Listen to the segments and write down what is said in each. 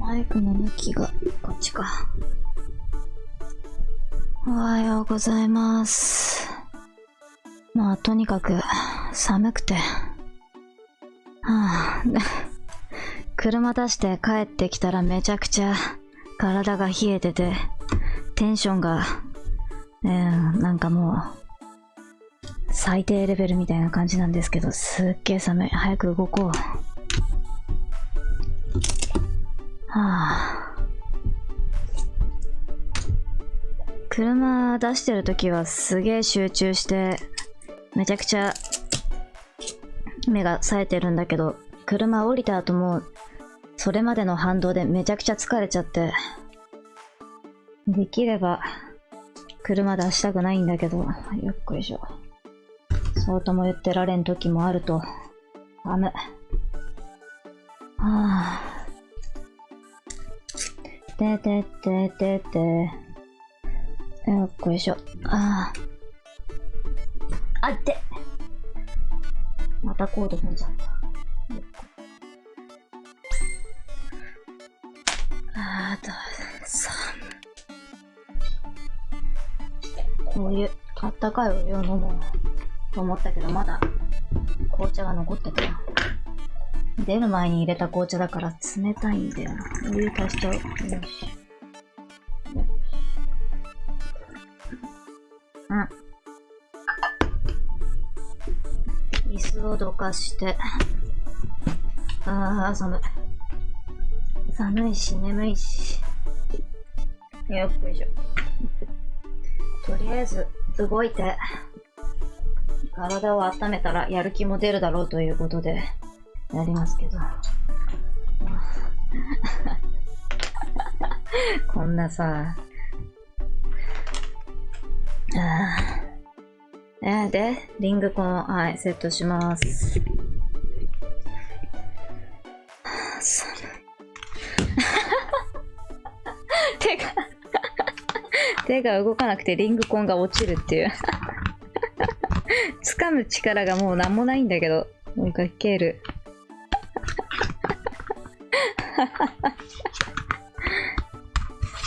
マイクの向きがこっちか。おはようございます。まあとにかく寒くて、車出して帰ってきたらめちゃくちゃ体が冷えてて、テンションが、なんかもう最低レベルみたいな感じなんですけど、すっげえ寒い。早く動こう。車出してるときはすげえ集中してめちゃくちゃ目が冴えてるんだけど、車降りた後もそれまでの反動でめちゃくちゃ疲れちゃって、できれば車出したくないんだけど、よっこいしょ。そうとも言ってられん時もあると。ダメ。よっこいしょ。あってまたコード踏んじゃった。こういうあったかいお湯を飲もうと思ったけど、まだ紅茶が残ってたな。出る前に入れた紅茶だから冷たいんだよな。お湯足しちゃう。よし。椅子をどかして。寒い。寒いし眠いし。よっこいしょ。とりあえず動いて体を温めたらやる気も出るだろうということでやりますけど。こんなさ。で、リングコン、はい、セットします。寒い。手が動かなくてリングコンが落ちるっていう。掴む力がもうなんもないんだけど、もうかける。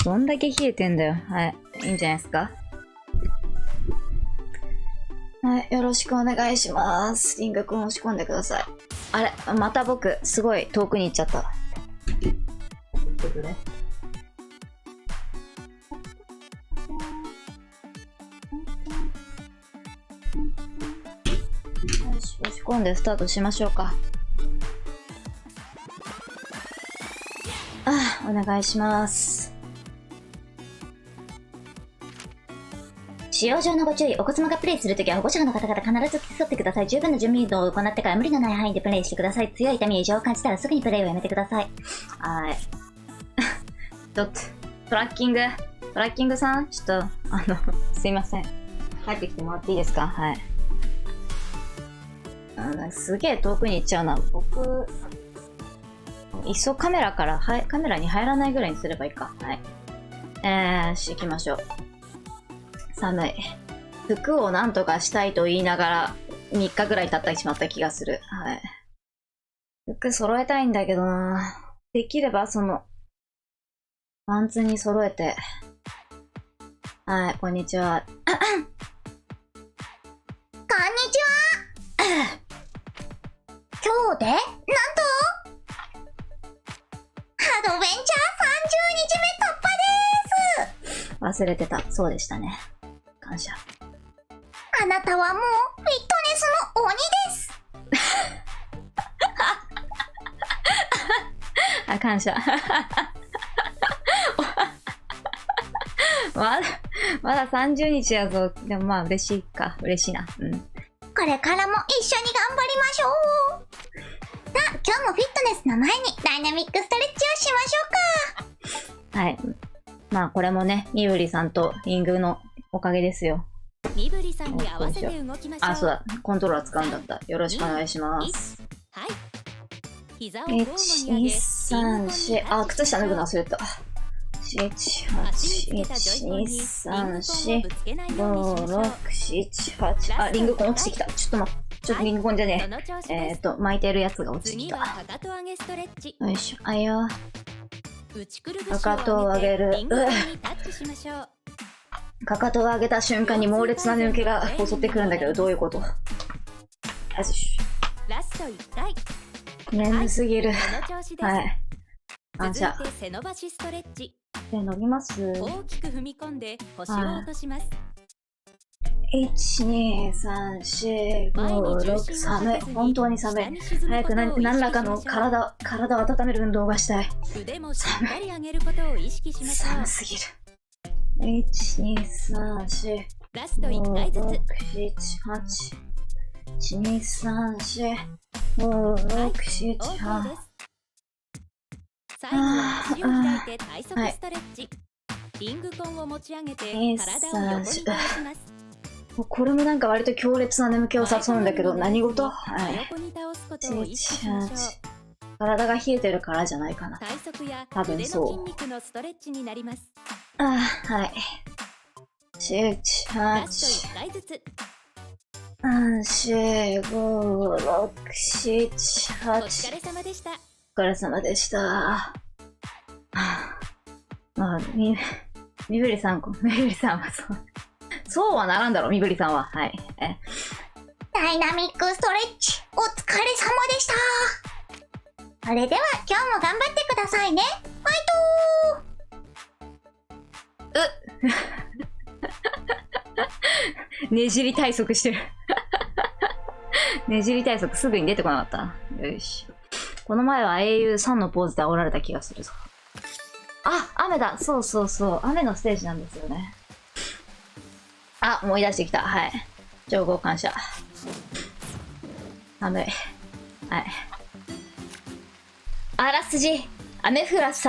どんだけ冷えてんだよ。はい、いいんじゃないですか。はい、よろしくお願いします。リングコン押し込んでください。あれ、また僕、すごい遠くに行っちゃった。ちょっとね。よし、押し込んでスタートしましょうか。お願いします。使用上のご注意。お子様がプレイするときは保護者の方々必ず付き添ってください。十分な準備運動を行ってから無理のない範囲でプレイしてください。強い痛みや異常を感じたらすぐにプレイをやめてください。はい。ちょっと、トラッキングさん、ちょっと、すいません。帰ってきてもらっていいですか？はい。すげえ遠くに行っちゃうな。僕、いっそカメラに入らないぐらいにすればいいか。はい。行きましょう。寒い。服をなんとかしたいと言いながら3日ぐらい経ってしまった気がする。はい。服揃えたいんだけどな。できればパンツに揃えて。はい、こんにちは。こんにちは今日で、なんとアドベンチャー30日目突破です。忘れてた。そうでしたね。感謝。あなたはもうフィットネスの鬼です。感謝。まだ30日やぞ。でもまあ嬉しいか。嬉しいな。うん。これからも一緒に頑張りましょう。さあ、今日もフィットネスの前にダイナミックストレッチをしましょうか。はい。まあこれもね、みぶりさんとリングのおかげですよ。みぶりさんに合わせて動きましょう。そうだ。コントローラー使うんだった。よろしくお願いします。はい。膝を交互に上げ、1、2、3、4。靴下脱ぐの忘れた。7、8、1、2、3、4、5、6、7、8。リングコン落ちてきた。ちょっと待って。ちょっとリングコンじゃねえ。巻いてるやつが落ちてきた。よいしょ。あいよ。かかとを上げる。かかとを上げた瞬間に猛烈な眠気が襲ってくるんだけど、どういうこと？よし。ラスト1回。眠すぎる。はい。続いて背伸ばしストレッチ。で、伸びます。大きく踏み込んで腰を落とします。1、2、3、4、5、6、寒い。本当に寒い。早く何らかの体を温める運動がしたい。腕もしっかり上げることを意識しましょう。寒すぎる。1、2、3、4、ラスト1回ずつ。6、7、8。1、2、3、4、5、6、7、8。最後は足を開いて体側ストレッチ。リングコンを持ち上げて体を横に倒します。これもなんか割と強烈な眠気を誘うんだけど、何事？はい。横に倒すことを意識しましょう。体が冷えてるからじゃないかな。体側や多分そう。腕の筋肉のストレッチになります。はい。7、8。ラスト1回ずつ。4、5、6、7、8。お疲れ様でした。お疲れ様でした。みぶりさんはそう。そうはならんだろ、みぶりさんは。はい。ダイナミックストレッチ、お疲れ様でした。それでは今日も頑張ってくださいね。ファイトねじり体側してる。ねじり体側すぐに出てこなかった。よし。この前は英雄3のポーズで煽られた気がするぞ。雨だ。そう。雨のステージなんですよね。思い出してきた。はい。情報感謝。寒い。はい。あらすじ。アメフラス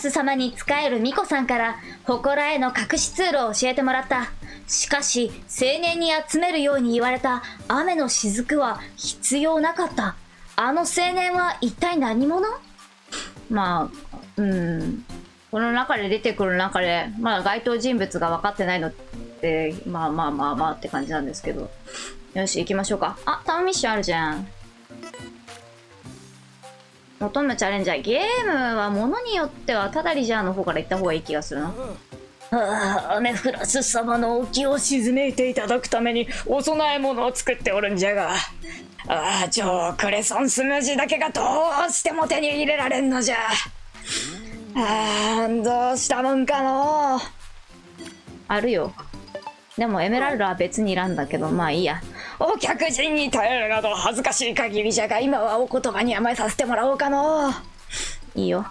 様に仕えるミコさんから祠への隠し通路を教えてもらった。しかし、青年に集めるように言われた雨の雫は必要なかった。あの青年は一体何者？この中で出てくる中で、まだ該当人物が分かってないので、まあって感じなんですけど。よし、行きましょうか。タウンミッションあるじゃん。求むチャレンジャー。ゲームは物によってはただリジャーの方から行った方がいい気がするな。アメフラス様の沖を沈めていただくためにお供え物を作っておるんじゃが。超クレソンスムージーだけがどうしても手に入れられんのじゃ。どうしたもんかの。あるよ。でもエメラルドは別にいらんだけど、まあいいや。お客人に頼るなど恥ずかしい限りじゃが、今はお言葉に甘えさせてもらおうかの。いいよ。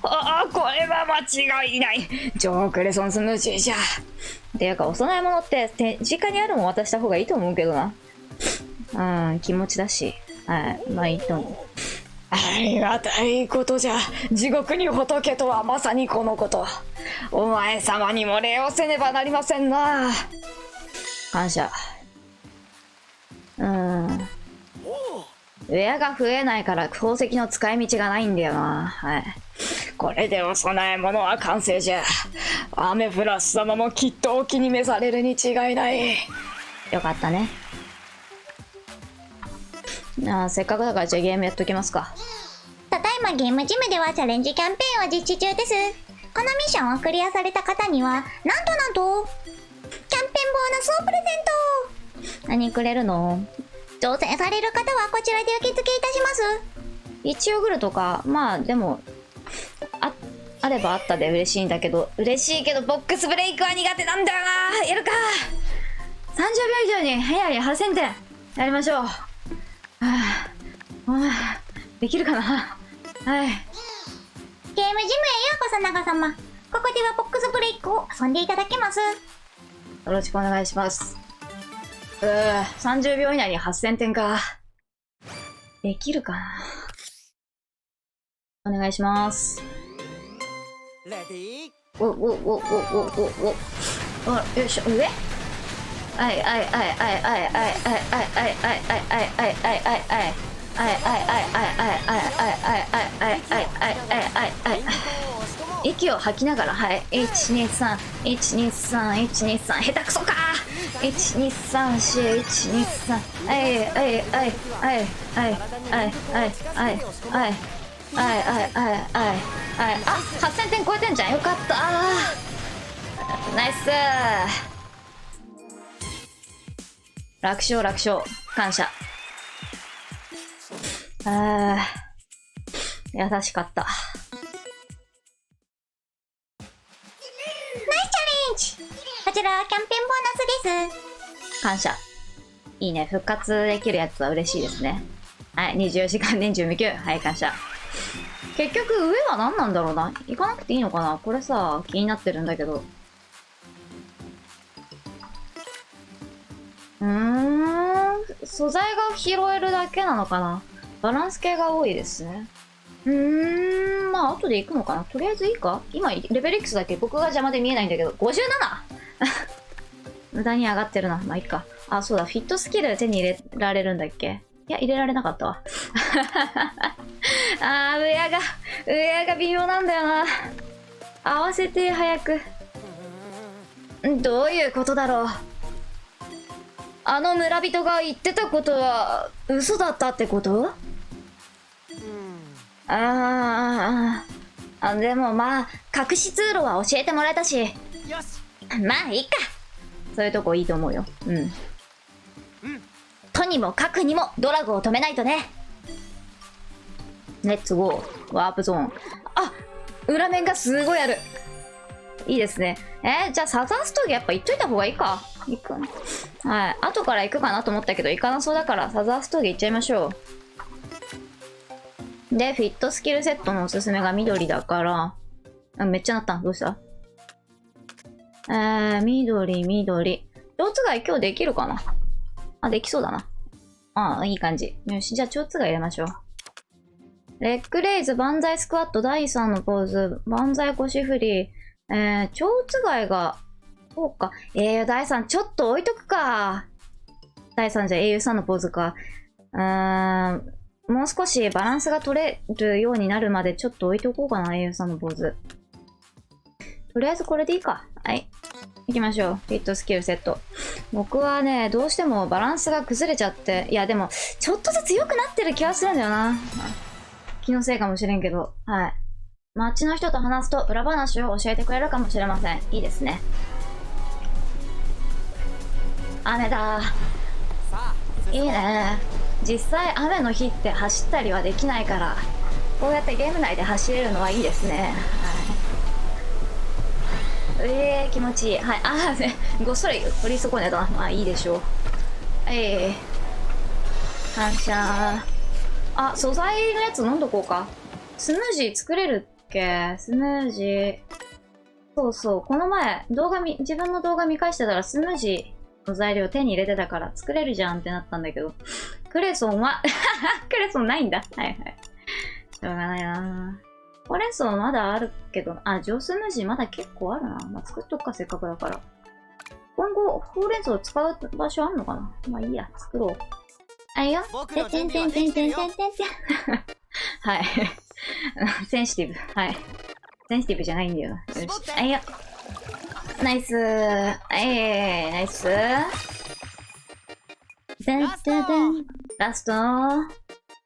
これは間違いない。超クレソンスムージーじゃ。ていうか、お供え物って手近にあるもん渡した方がいいと思うけどな。気持ちだし。はい。まあいいと思う。ありがたいことじゃ。地獄に仏とはまさにこのこと。お前様にも礼をせねばなりませんな。感謝。ウェアが増えないから宝石の使い道がないんだよな。はい。これでお供え物は完成じゃ。アメフラス様もきっとお気に召されるに違いない。よかったね。せっかくだからじゃあゲームやっときますか。ただいまゲームジムではチャレンジキャンペーンを実施中です。このミッションをクリアされた方にはなんとキャンペーンボーナスをプレゼント。何くれるの？挑戦される方はこちらで受付いたします。1ヨーグルトか。まあでもあればあったで嬉しいんだけど、嬉しいけどボックスブレイクは苦手なんだよな。やるか。30秒以上に早い8000点やりましょう。できるかな。はい。ゲームジムへようこそ長様。ここではボックスブレイクを遊んでいただけます。よろしくお願いします。30秒以内に8000点か。できるかな。お願いします。レディー。よいしょ、上？息を吐きながら、はい。123、123、123、下手くそか。123、4、123、はいはいはいはいはい。あ、8000点超えてんじゃん。よかった。ナイス。楽勝楽勝。感謝。優しかった。ナイスチャレンジ。こちらキャンペーンボーナスです。感謝。いいね。復活できるやつは嬉しいですね。はい。24時間年中無休。はい、感謝。結局上は何なんだろうな。行かなくていいのかな。これさ、気になってるんだけど。素材が拾えるだけなのかな。バランス系が多いですね。まあ後で行くのかな。とりあえずいいか。今レベル X だけ僕が邪魔で見えないんだけど。57! 無駄に上がってるな。まあいいか。あ、そうだ。フィットスキル手に入れられるんだっけ。いや、入れられなかったわ。ウエアが微妙なんだよな。合わせて早く。どういうことだろう。あの村人が言ってたことは嘘だったってこと？でもまあ隠し通路は教えてもらえたし、まあいいか。そういうとこいいと思うよ。とにもかくにもドラゴを止めないとね。レッツゴー。ワープゾーン。あ、裏面がすごいある。いいですね。じゃあサザンス峠やっぱ行っといた方がいいか。行くかな。はい。後から行くかなと思ったけど行かなそうだからサザンス峠行っちゃいましょう。で、フィットスキルセットのおすすめが緑だから、めっちゃなった。どうした？緑。蝶つがい今日できるかなあ、できそうだな。いい感じ。よし、じゃあ蝶つが入れましょう。レッグレイズ、万歳スクワット、第3のポーズ、万歳腰振り、蝶つがいが、そうか。第3、ちょっと置いとくか。第3じゃ英雄さんのポーズか。もう少しバランスが取れるようになるまでちょっと置いとこうかな、英雄さんのポーズ。とりあえずこれでいいか。はい。行きましょう。フィットスキルセット。僕はね、どうしてもバランスが崩れちゃって、いやでも、ちょっとずつ良くなってる気はするんだよな。気のせいかもしれんけど。はい。街の人と話すと裏話を教えてくれるかもしれません。いいですね。雨だ。いいね。実際雨の日って走ったりはできないから、こうやってゲーム内で走れるのはいいですね。はい。気持ちいい。はい。ね、ごっそり取り損ねたな。まあいいでしょう。感謝。素材のやつ飲んどこうか。スムージー作れるっけ？スムージー。そうそう。この前、自分の動画見返してたらスムージーの材料手に入れてたから作れるじゃんってなったんだけど。クレソンはクレソンないんだ。はいはい。しょうがないなぁ。ほうれん草まだあるけど、上スムージーまだ結構あるな。まあ、作っとくか、せっかくだから。今後、ほうれん草を使う場所あんのかな？まあいいや、作ろう。いいよ。てんてんてんてんてんてんてん。はい。センシティブ。はい。センシティブじゃないんだよな。よし。いいよ。ナイスー。ナイスー。ラスト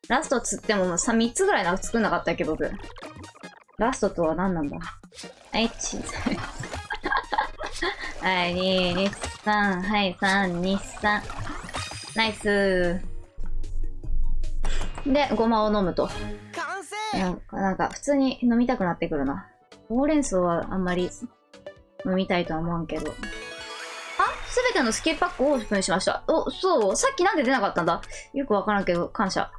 ラストつっても3つぐらいなんか作んなかったっけ、僕。ラストとは何なんだ？はい、チーズ。はい、2、2、3、はい、3、2、3。ナイスー。で、ごまを飲むと。なんか、普通に飲みたくなってくるな。ほうれん草はあんまり飲みたいとは思わんけど。すべてのスキルパックをオープンしました。そうさっきなんで出なかったんだ？よくわからんけど、感謝。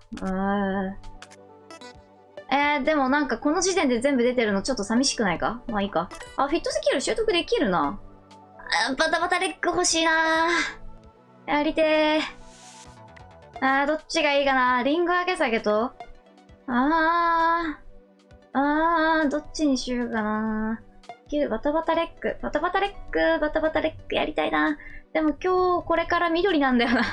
でもなんかこの時点で全部出てるのちょっと寂しくないか？まあいいか。フィットスキル習得できるな。バタバタレッグ欲しいなぁ。やりてー。どっちがいいかな。リング上げ下げとどっちにしようかな。バタバタレッグやりたいな。でも今日これから緑なんだよな。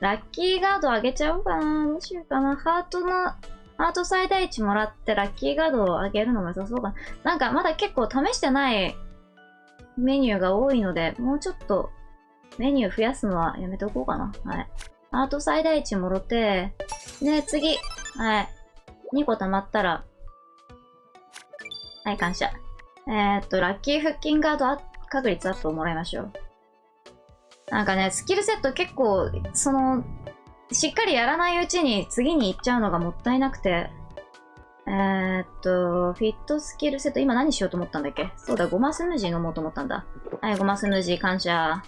ラッキーガードあげちゃおうかな。どうしようかな。ハート最大値もらってラッキーガードをあげるのも良さそうかな。なんかまだ結構試してないメニューが多いので、もうちょっとメニュー増やすのはやめておこうかな。はい。アート最大値もろて、で、次。はい。2個溜まったら、はい、感謝。ラッキー腹筋ガード確率アップをもらいましょう。なんかね、スキルセット結構、しっかりやらないうちに次に行っちゃうのがもったいなくて。フィットスキルセット、今何しようと思ったんだっけ？そうだ、ゴマスムージー飲もうと思ったんだ。はい、ゴマスムージー感謝。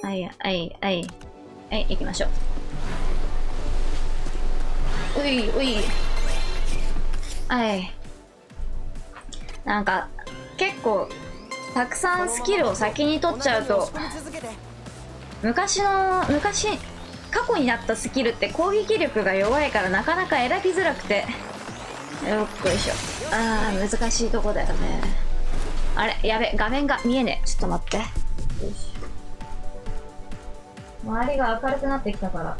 はい、はい、はい。はい、行きましょう。うい、うい。はい。なんか、結構、たくさんスキルを先に取っちゃうと、過去になったスキルって攻撃力が弱いからなかなか選びづらくて。よっこいしょ。あー、難しいとこだよね。あれ、やべ、画面が見えねえ。ちょっと待って。よし。周りが明るくなってきたから。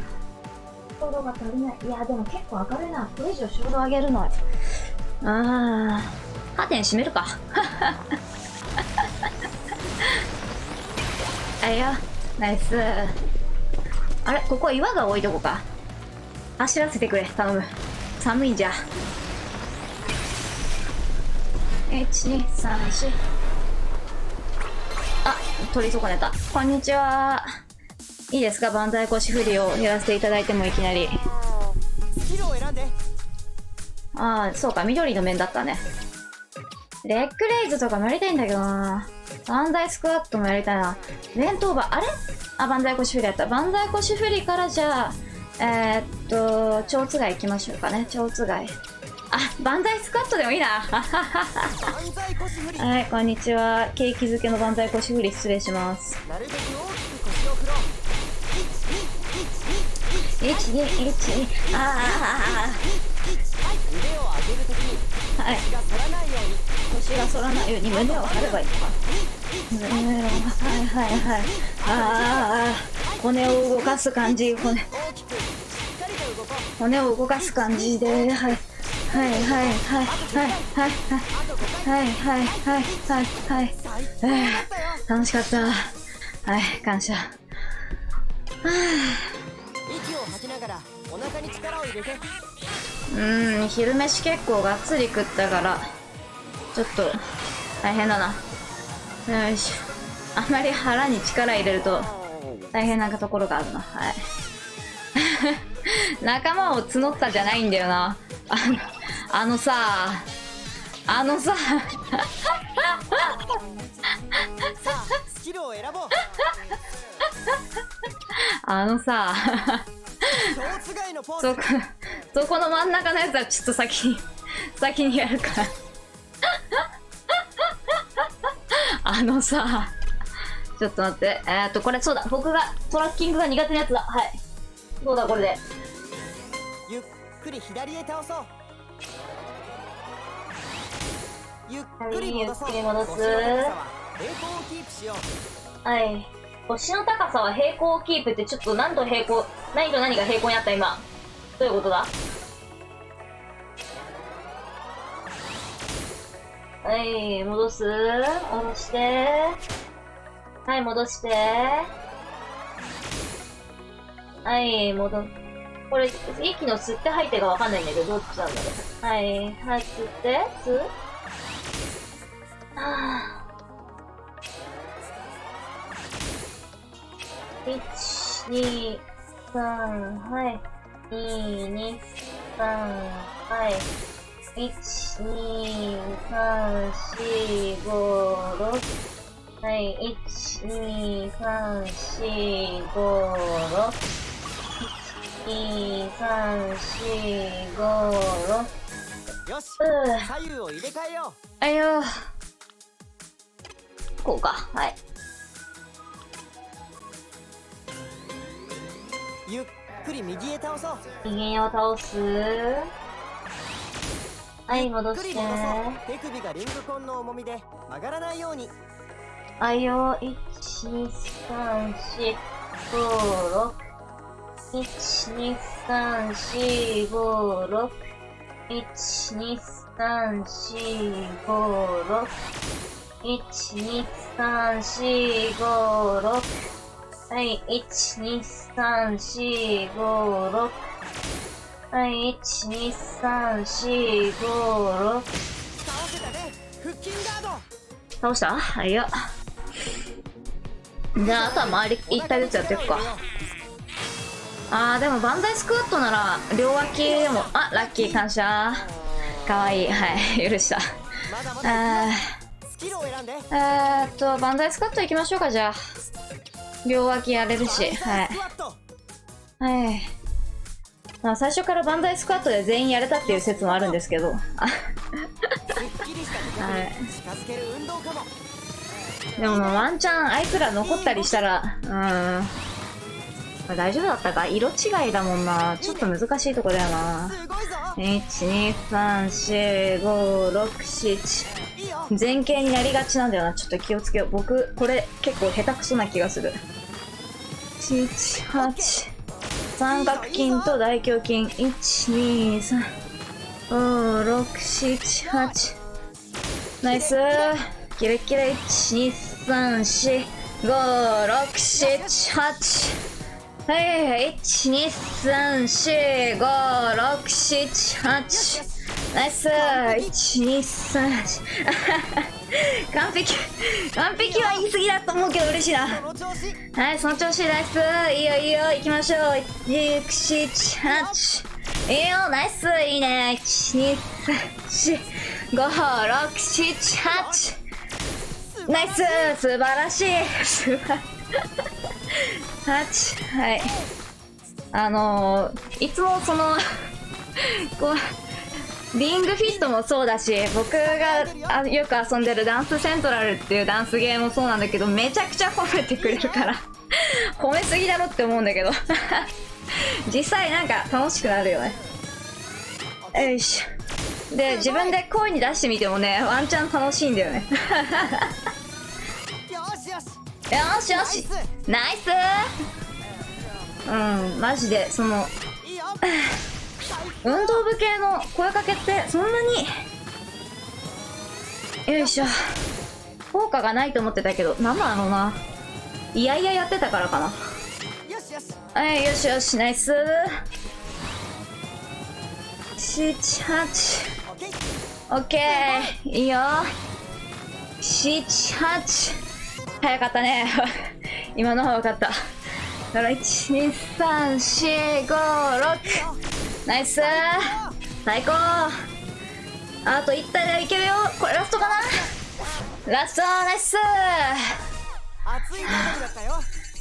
衝動が足りない。いや、でも結構明るいな。これ以上衝動上げるの。カーテン閉めるか。あいや、ナイス。あれ、ここ岩が多いとこか。走らせてくれ、頼む。寒いんじゃ。1、2、3、4。あ、取り損ねた。こんにちは。いいですか、万歳腰振りをやらせていただいてもいきなり。スキルを選んで。ああ、そうか、緑の面だったね。レッグレイズとかもやりたいんだけどな。万歳スクワットもやりたいな。弁当場、あれ？あ、万歳腰振りやった。万歳腰振りからじゃあ、蝶つがい行きましょうかね。蝶つがい。あ、万歳スクワットでもいいな。はい、こんにちは。ケーキ漬けの万歳腰振り失礼します。なるべく大きく腰を振ろう。1、2、1、2、腕を上げるときにはい。腰が反らないように。腰が反らないように胸を張ればいいのか。はいはいはい。骨を動かす感じ。大きくしっかりと動こう。骨を動かす感じで、はい。はいはいはいはいはいはいはいはいはいはい楽しかった。はい、感謝。息を吐きながらお腹に力を入れて。昼飯結構がっつり食ったからちょっと大変だな。よし、あんまり腹に力入れると大変なところがあるな。はい仲間を募ったじゃないんだよな。あのささあスキルを選ぼう。蝶つがいのポーズ。そこの真ん中のやつはちょっと先にやるからちょっと待って。これそうだ。僕がトラッキングが苦手なやつだ。はい。そうだ、これで。ゆっくり左へ倒そう。ゆっくり戻そう。ゆっくり戻す。腰の高さは平行をキープしよう。はい。腰の高さは平行をキープってちょっと何と何と何が平行にあった今。どういうことだ？はい、戻す。下ろして。はい、戻して。はい、これ、息の吸って吐いてがわかんないんだけど、どっちなんだろう。はい、はい、吸って、はぁ。1、2、3、はい。2、2、3、はい。1、2、3、4、5、6。はい。1、2、3、4、5、6。1、2、3、4、5、6。よし、左右を入れ替えよう。あいよ。こうか。はい。ゆっくり右へ倒そう。右を倒す。はい、戻して。手首がリングコンの重みで曲がらないように。あいよ。1、2、3、4、5、6。1、2、3、4、5、6。1、2、3、4、5、6。1、2、3、4、5、6。はい、1、2、3、4、5、6。はい、1、2、3、4、5、6。倒せたね。腹筋ガード。倒した？はいよ。じゃあ、あとは周り1体ずつやっていくか。でもバンダイスクワットなら、両脇でも、ラッキー感謝。かわいい。はい、許した。まだまだスキルを選んで。バンダイスクワット行きましょうか、じゃあ。両脇やれるし。はい。はい。まあ、最初からバンダイスクワットで全員やれたっていう説もあるんですけど。はい。でもワンチャンあいつら残ったりしたら、大丈夫だったか。色違いだもんな。ちょっと難しいとこだよな。1,2,3,4,5,6,7前傾になりがちなんだよな。ちょっと気をつけよう。僕これ結構下手くそな気がする。1,8三角筋と大胸筋。1,2,3,5,6,7,8ナイスー。キレッキレ。1,2,3,4,5,6,7,8はい、1,2,3,4,5,6,7,8ナイスー。1,2,3,4 完璧は言い過ぎだと思うけど嬉しいな。はい、その調子。ナイスー。いいよいいよ、行きましょう。1,2,3,4,5,6,7,8いいよ、ナイス、いいね。1,2,3,4,5,6,7,8ナイス、素晴らしい。8はい。いつもそのこうリングフィットもそうだし、僕がよく遊んでるダンスセントラルっていうダンスゲームもそうなんだけど、めちゃくちゃ褒めてくれるから褒めすぎだろって思うんだけど実際なんか楽しくなるよね。よいしょ。で、自分で声に出してみてもね、ワンチャン楽しいんだよねよしよし、ナイスー。マジでその運動部系の声かけってそんなによいしょ効果がないと思ってたけど、なんだろうな、いやいややってたからかな。はい、よしよし、ナイスー。7,8オッケー、いいよ。7,8早かったね今の方が分かった。だから1,2,3,4,5,6ナイスー、最高。あと1体でいけるよ。これラストかな。ラスト、ナイスー。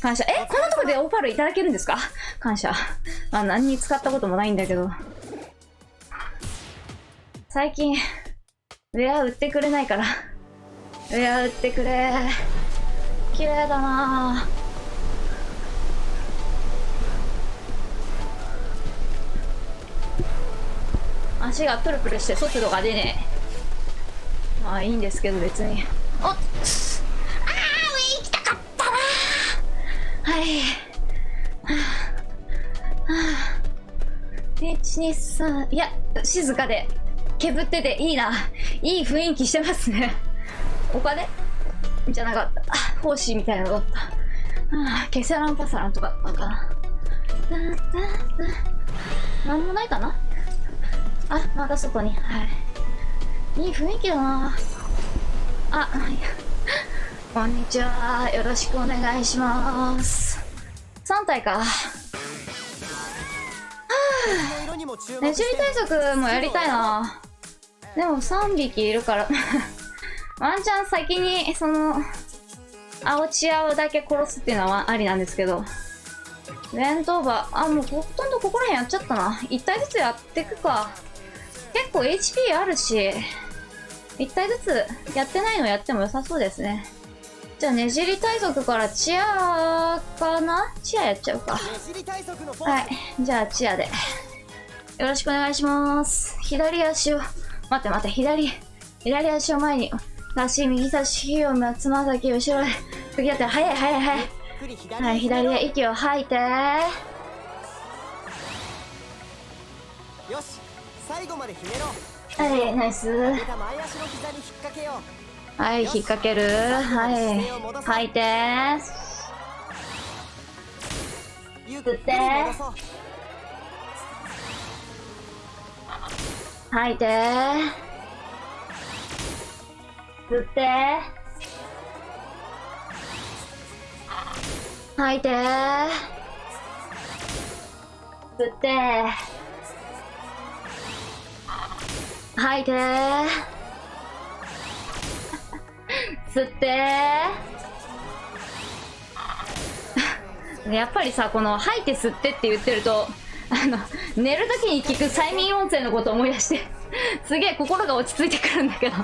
感謝。こんなとこでオパールいただけるんですか。感謝。何に使ったこともないんだけど、最近ウェア売ってくれないから、ウェア売ってくれ。綺麗だなぁ。足がプルプルして速度が出ねえ。まあいいんですけど別に。おっ、上行きたかったなぁ。はい。1、2、3、いや、静かで煙ってていいな。いい雰囲気してますね。お金じゃなかった。奉仕みたいなのだった。ケセランパサランとかだったかな。なんもないかな。また外に。はい。いい雰囲気だな。こんにちは。よろしくお願いします。3体か。ねじり対策もやりたいな。でも3匹いるからワンチャン先にその青チアをだけ殺すっていうのはありなんですけど、弁当場もうほとんどここら辺やっちゃったな。1体ずつやってくか。結構 HP あるし、1体ずつやってないのやっても良さそうですね。じゃあねじり体側からチアかな。チアやっちゃうか。はい、じゃあチアでよろしくお願いします。左足を待って左足を前に出し、右差しをつま先後ろへ次やって、早い。はい、左へ息を吐いて。よし、最後までひねろう。はい、ナイス。はい、引っ掛ける。はい、吐いて。ゆっくり戻そう。吐いて吸って吐いて吸って吐いて吸ってやっぱりさ、この吐いて吸ってって言ってると寝るときに聞く催眠音声のことを思い出してすげえ心が落ち着いてくるんだけど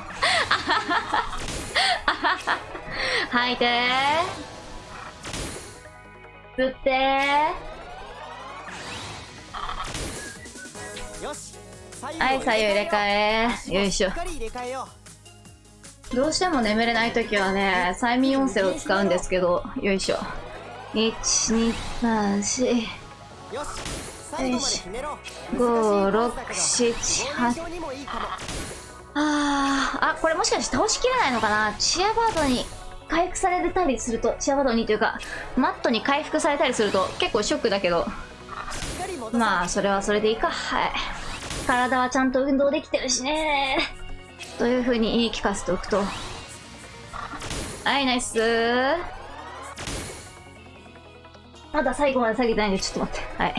吐いて吸ってよし、はい左右入れ替えよいしょ。しっかり入れ替えよどうしても眠れないときはね催眠音声を使うんですけど、よいしょ。1234567う。よし、最後までひねろう。 56788にもいいかも。これもしかして倒しきれないのかな。チアバードに回復されたりすると、チアバードにというかマットに回復されたりすると結構ショックだけど、しっかり戻そう。まあそれはそれでいいか。はい、体はちゃんと運動できてるしねという風に言い聞かせておくと、はいナイスー。まだ最後まで下げてないんでちょっと待って。はい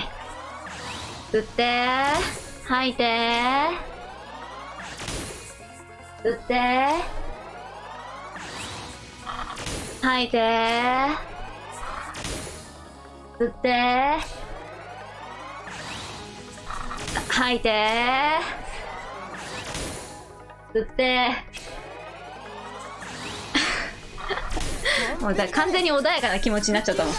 吸ってー吐いてー吸ってー吐いてー吸ってー吐いてー吸ってーもう完全に穏やかな気持ちになっちゃったもん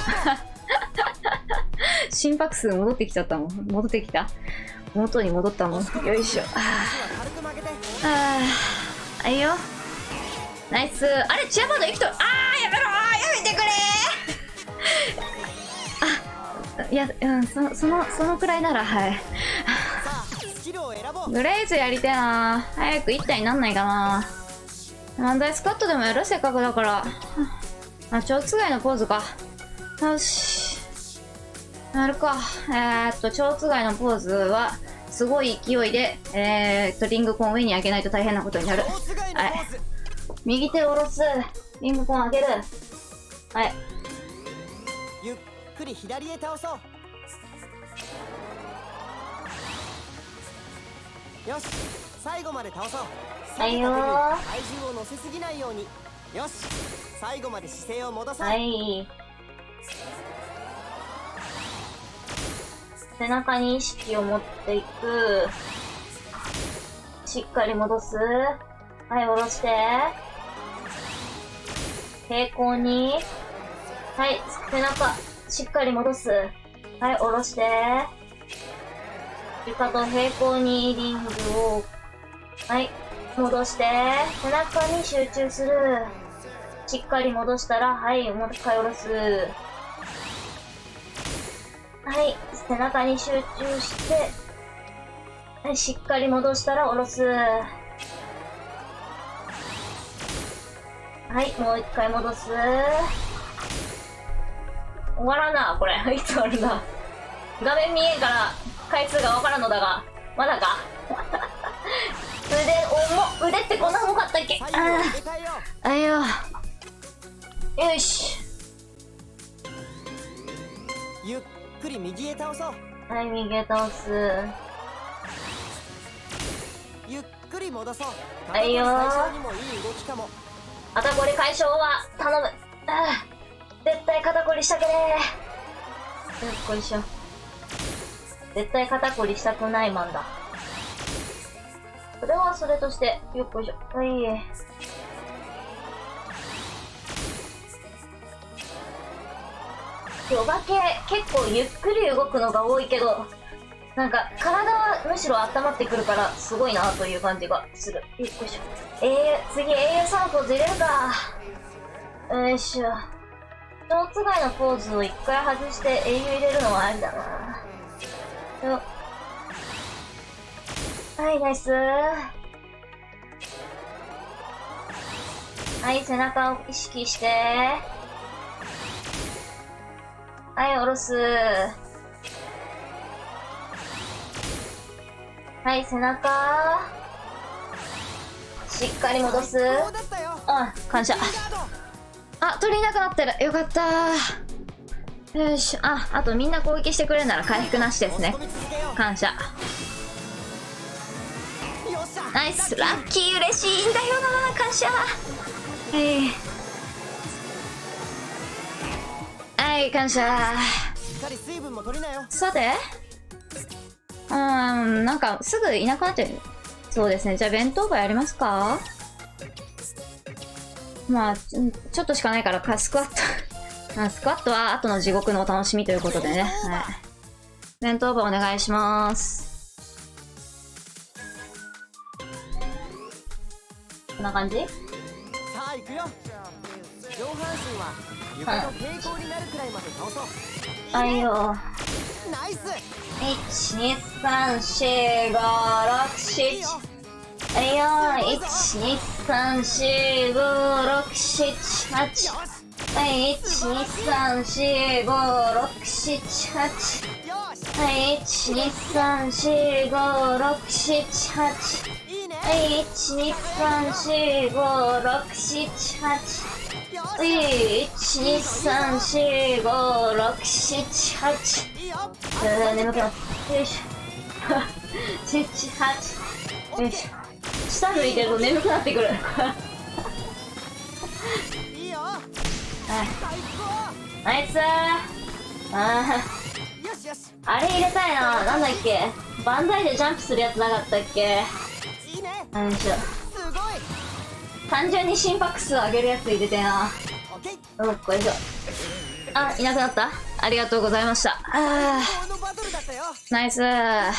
心拍数戻ってきちゃったもん。戻ってきた、元に戻ったもん。よいしょ。軽く曲げて。はいよナイス。あれチアバード生きとる。やめろやめてくれいやそのくらいならはいさあ、スキルを選ぼう。グレイズやりてえな。早く一体になんないかな。マンダイスカットでもやる、せっかくだから。蝶つがいのポーズか。よしやるか。蝶つがいのポーズはすごい勢いでリングコン上に上げないと大変なことになる。大つがいのポーズ。右手を下ろす。リングコン上げる。はい。ゆっくり左へ倒そう。よし、最後まで倒そう。はいよー。体重を乗せすぎないように。よし、最後まで姿勢を戻そう。はい。背中に意識を持っていく。しっかり戻す。はい、下ろして。平行に。はい、背中、しっかり戻す。はい、下ろして。床と平行にリングを。はい、戻して。背中に集中する。しっかり戻したら、はい、もう一回下ろす。はい、背中に集中して、はい、しっかり戻したら下ろす。はい、もう一回戻す。終わらんな、これ。いつ終わるんだ。画面見えんから回数がわからんのだが、まだか。腕ってこんな重かったっけ。左右を入れ替えよう。あいよ。よし。ゆっくり右へ倒そう。はい、右へ倒す。ゆっくり戻そう。はいよー。最初にもいい動きかも。肩こり解消は頼む。絶対肩こりしたくねえ。よっこいしょ。絶対肩こりしたくないマンだ。それはそれとして、よっこいしょ。はい。ヨガ系結構ゆっくり動くのが多いけど、なんか体はむしろ温まってくるからすごいなという感じがする。よっこいしょ。次英雄さんのポーズ入れるか。よいしょ。蝶つがいのポーズを一回外して英雄入れるのはありだな。よっ。はい、ナイスー。はい、背中を意識して。はい、下ろす。はい、背中。しっかり戻す。最高だったよ。あ、感謝。リーダードあ、鳥いなくなってる。よかった。よし。あとみんな攻撃してくれるなら回復なしですね。押し込み続けよう。感謝。よっしゃ。ナイス。ラッキー。嬉しいんだよな。感謝。はい、感謝。しっかり水分も取りなよ。さて、なんかすぐいなくなっちゃう。そうですね。じゃあ弁当箱やりますか。まあちょっとしかないからスクワットスクワットは後の地獄のお楽しみということでね。はい、弁当箱お願いします。こんな感じ。さあ行くよ。上半身は床と平行になるくらいまで倒そう。はいよ。ナイス。 1,2,3,4,5,6,7はいよ。1,2,3,4,5,6,7,8はい、1,2,3,4,5,6,7,8よし。はい、1,2,3,4,5,6,7,8いいね。はい、1,2,3,4,5,6,7,8よはい、1,2,3,4,5,6,7,8し。いいよ。眠くなった。よいしょ。7、8。よいしょ。下向いてると眠くなってくる。いいよ。はい、最ナイスー。高。よしよし。あれ入れたいな。なんだっけ、バンザイでジャンプするやつなかったっけ。いいね。よいしょ。すごい。単純に心拍数上げるやつ入れてえな。オッケー。よっこいしょ。あ、いなくなった。ありがとうございました。このバトルだったよ。ナイスー。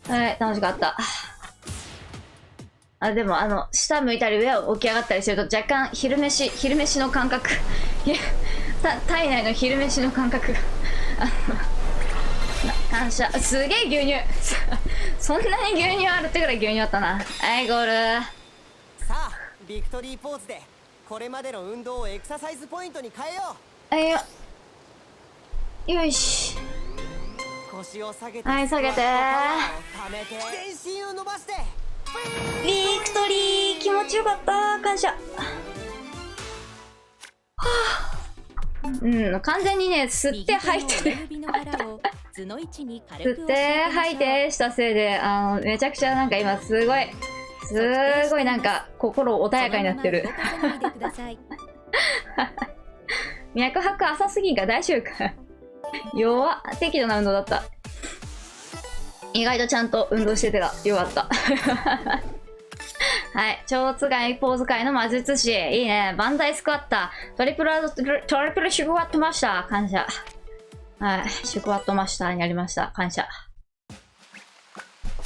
はい、楽しかった。でも下向いたり上を起き上がったりすると若干昼飯の感覚体内の昼飯の感覚が感謝。すげえ牛乳そんなに牛乳あるってぐらい牛乳あったな。はい、ゴール。さあビクトリーポーズでこれまでの運動をエクササイズポイントに変えよはいよ。よいし。う。腰を下げて、はい、下げて。ためて全身を伸ばして。ビクトリー気持ちよかった。感謝。はあ、完全にね、吸って吐いてて右手の親指の腹を図の位置に軽く吸って吐いてしたせいでめちゃくちゃなんか今すごいなんか心穏やかになってる。脈拍浅すぎんか。大丈夫か。弱っ。適度な運動だった。意外とちゃんと運動しててがよかった。はい、蝶つがいポーズ界の魔術師。いいね。バンザイスクワッター。トリプルシュクワットマスター。感謝。はい、シュクワットマスターになりました。感謝。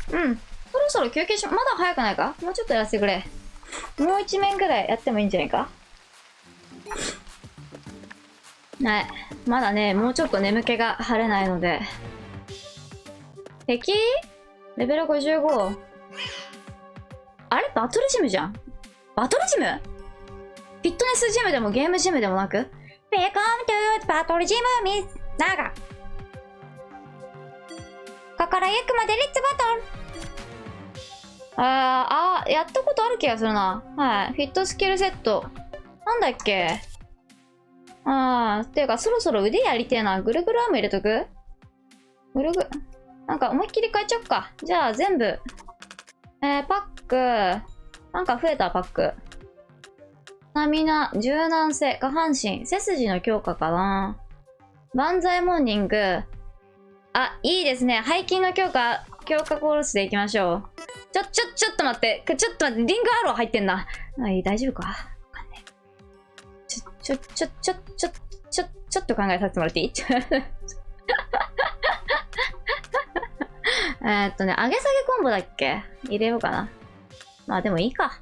そろそろ休憩まだ早くないか。もうちょっとやらせてくれ。もう一面ぐらいやってもいいんじゃないか。はい、まだね、もうちょっと眠気が晴れないので。敵レベル55。あれバトルジムじゃん。バトルジム？フィットネスジムでもゲームジムでもなく？ Welcome to バトルジムミスナガ。心ゆくまでレッツバトル。やったことある気がするな。はい。フィットスキルセット。なんだっけ。っていうかそろそろ腕やりてえな。ぐるぐるアーム入れとく？なんか思いっきり変えちゃおっか。じゃあ全部。パック。なんか増えたパック。スタミナ、柔軟性、下半身、背筋の強化かな。万歳モーニング。いいですね。背筋の強化コースでいきましょう。ちょっと待って。リングアロー入ってんな。大丈夫か？わかんねえ。ちょっと考えさせてもらっていい？上げ下げコンボだっけ？入れようかな。まあでもいいか。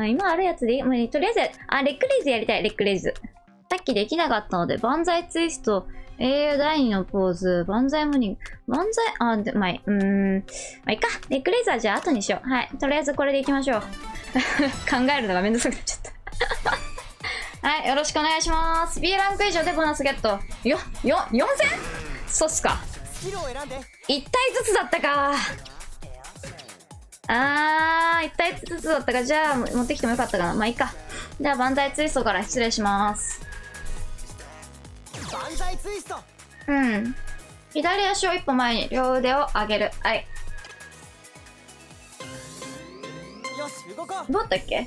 今あるやつでいい。とりあえず、レッグレイズやりたい、レッグレイズ。さっきできなかったので、万歳ツイスト、英雄第2のポーズ、万歳モーニング、まあいいか。レッグレイズはじゃあ後にしよう。はい。とりあえずこれでいきましょう。考えるのがめんどくさくなっちゃった。はい、よろしくお願いします。 B ランク以上でボーナスゲット。4000？そうっすか。スキルを選んで。1体ずつだったか。1体ずつだったか。じゃあ持ってきてもよかったかな。まあいいか。じゃあ万歳ツイストから失礼します。万歳ツイスト。左足を一歩前に、両腕を上げる。はい。よし動こう。どうだったっけ？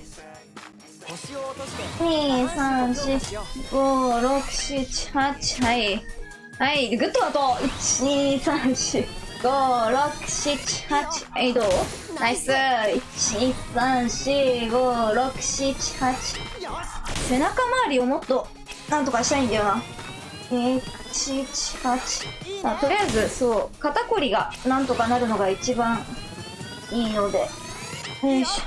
腰を落として2、3、4、5、6、7、8。はい。はい。グッドだと、1、2、3、4、5、6、7、8。はい、どう？ナイス。1、2、3、4、5、6、7、8。背中周りをもっと、なんとかしたいんだよな。1、8。とりあえず、そう、肩こりがなんとかなるのが一番いいので。よいしょ。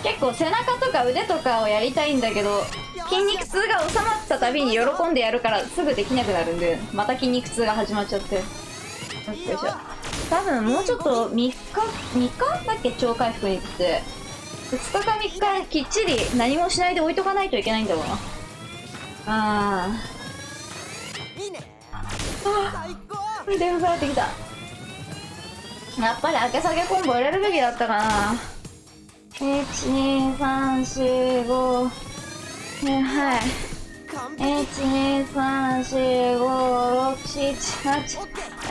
結構背中とか腕とかをやりたいんだけど、筋肉痛が収まったたびに喜んでやるからすぐできなくなるんで、また筋肉痛が始まっちゃって。よいしょ。多分もうちょっと3日だっけ、超回復に行って。2日か3日きっちり何もしないで置いとかないといけないんだろうな。いいね。最高。電話かかってきた。やっぱり上げ下げコンボ入れるべきだったかな。12345。はい。完璧。123456788。は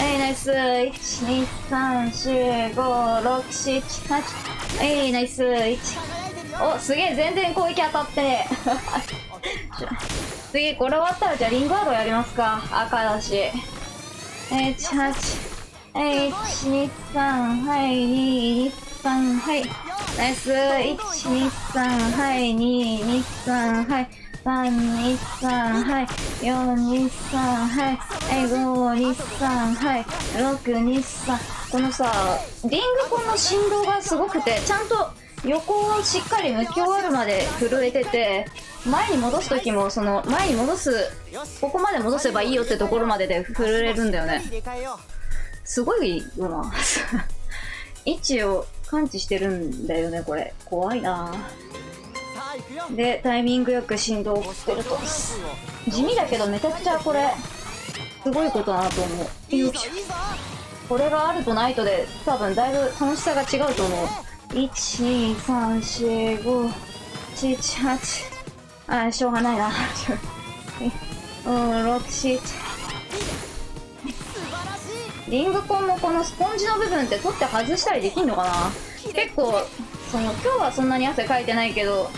い、ナイス。123456788。はい、ナイス。お、すげえ、全然攻撃当たってね。次、これ終わったら、じゃあリングアローやりますか。赤だし。18。はい、123、はい、223、はい。ナイス。123、はい、223、はい。323、はい。423、はい。はい、523、はい。623。このさ、リングコンの振動がすごくて、ちゃんと横をしっかり向き終わるまで震えてて、前に戻す時もその前に戻す、ここまで戻せばいいよってところまでで震えるんだよね。すごいよな。位置を感知してるんだよね、これ。怖いな。で、タイミングよく振動を送ってると。地味だけどめちゃくちゃこれ、すごいことだなと思う。よいしょ。これがあるとないとで多分だいぶ楽しさが違うと思う。1234578。あ、しょうがないな。67。リングコンのこのスポンジの部分って取って外したりできんのかな。結構その今日はそんなに汗かいてないけど、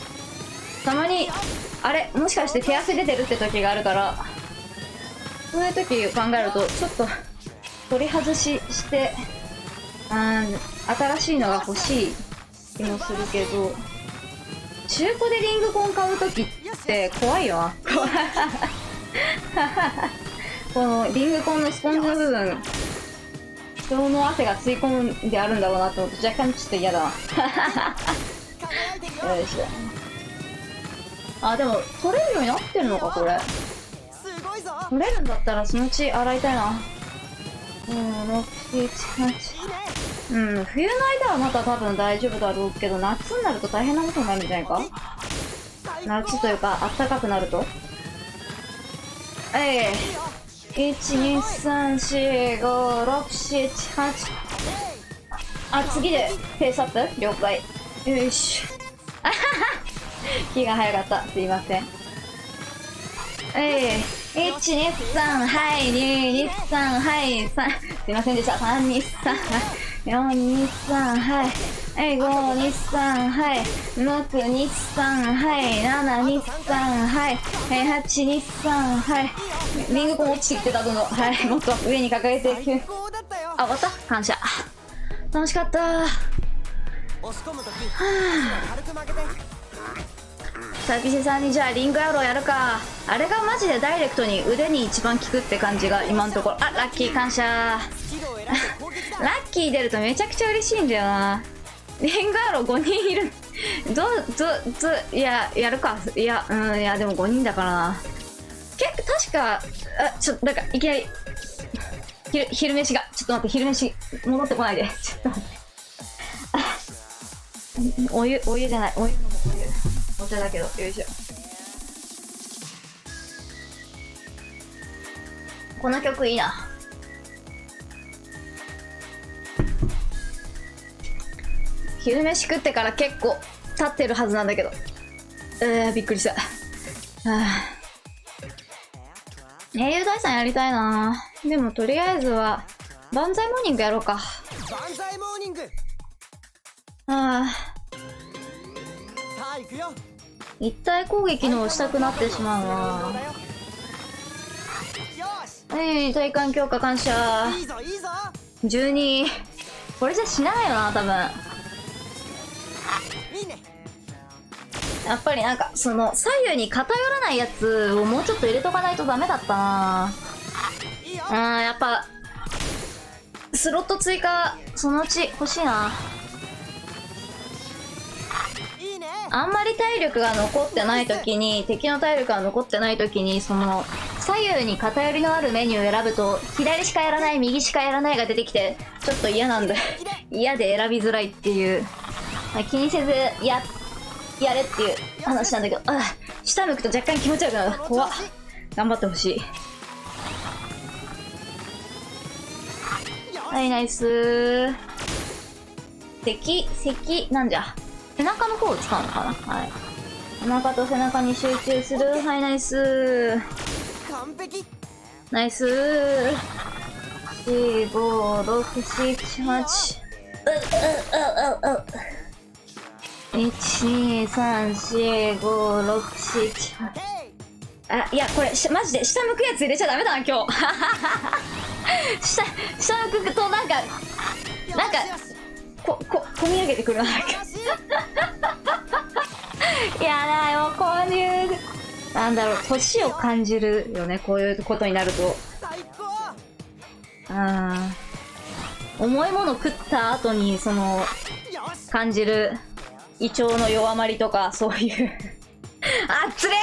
たまにあれもしかして手汗出てるって時があるから、そういう時を考えるとちょっと取り外しして新しいのが欲しい気もするけど、中古でリングコン買う時って怖いよな。このリングコンのスポンジの部分、人の汗が吸い込んであるんだろうなと思って若干ちょっと嫌だな。よいしょ。あ、でも取れるようになってるのかこれ。取れるんだったらそのうち洗いたいな。678。冬の間はまた多分大丈夫だろうけど、夏になると大変なことになるんじゃないか。夏というか暖かくなると。123456788。あ、次でペースアップ了解。よいしょ。あはは、気が早かった、すいません。123、はい、223、はい、3、すいませんでした。323、423、はい、523、はい、623、はい、723、はい、823、はい。リングコン落ちてきてたどの、はい、もっと上に掲げていく。あ、終わった。感謝。楽しかった。サキシさんにじゃあリングアローやるか。あれがマジでダイレクトに腕に一番効くって感じが今のところ。あ、ラッキー感謝。ラッキー出るとめちゃくちゃ嬉しいんだよな。リングアロー5人いる。いや、やるか。いや、いやでも5人だからな。確か、なんかいきなり昼飯が、ちょっと待って、昼飯戻ってこないで。ちょっと待って。お湯じゃない、お湯飲む。お手だけど。よいしょ。この曲いいな。昼飯食ってから結構経ってるはずなんだけど。びっくりした。英雄大さんやりたいな。でもとりあえずは万歳モーニングやろうか。万歳モーニング。さああ行くよ。一体攻撃のをしたくなってしまうわ。よし、体幹強化感謝。いいぞいいぞ。12。これじゃ死なないよな、多分。いいね。やっぱりなんか、その、左右に偏らないやつをもうちょっと入れとかないとダメだったないいよ。やっぱ、スロット追加、そのうち欲しいな。いいね。あんまり体力が残ってない時に、敵の体力が残ってない時に、その、左右に偏りのあるメニューを選ぶと、左しかやらない、右しかやらないが出てきて、ちょっと嫌なんで、嫌で選びづらいっていう。気にせず、やれっていう話なんだけど、下向くと若干気持ち悪くなる。怖っ。頑張ってほしい。はい、ナイスー。なんじゃ。背中の方を使うのかな。はい。背中と背中に集中する。はい、ナイスー。完璧。ナイスー。4、5、6、7、8。1、2、3、4、5、6、7、8。いや、これ、マジで、下向くやつ入れちゃダメだな、今日。下向くと、なんか、込み上げてくるな。いやだよ、こういう、なんだろう、年を感じるよね、こういうことになると。最高。重いもの食った後に、その、感じる、胃腸の弱まりとか、そういう。つれ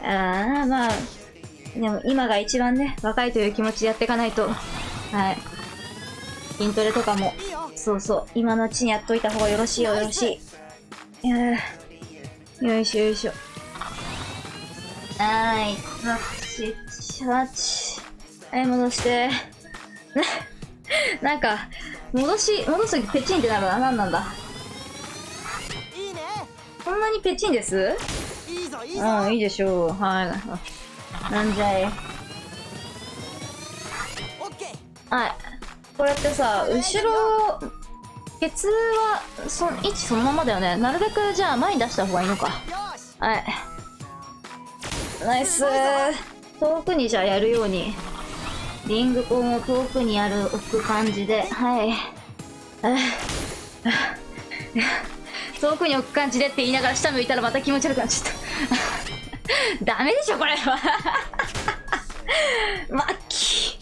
まあ、でも今が一番ね、若いという気持ちでやっていかないと。はい。筋トレとかも、そうそう、今のうちにやっといた方がよろしいよ、よろしい。よいしょよいしょ。6、7、8。はい、戻して。なんか、戻すときペチンってなるな。なんなんだ。いいね。こんなにペチンです？いいぞいいぞ。いいでしょう。はい。なんじゃい。オッケはい。これってさ、後ろ、ケツは、位置そのままだよね。なるべくじゃあ前に出した方がいいのか。ー。よし。はい。ナイスー。遠くにじゃあやるように。リングコンを遠くに置く感じで、はい。遠くに置く感じでって言いながら下向いたらまた気持ち悪くなっちゃった。ダメでしょ、これは。マッキ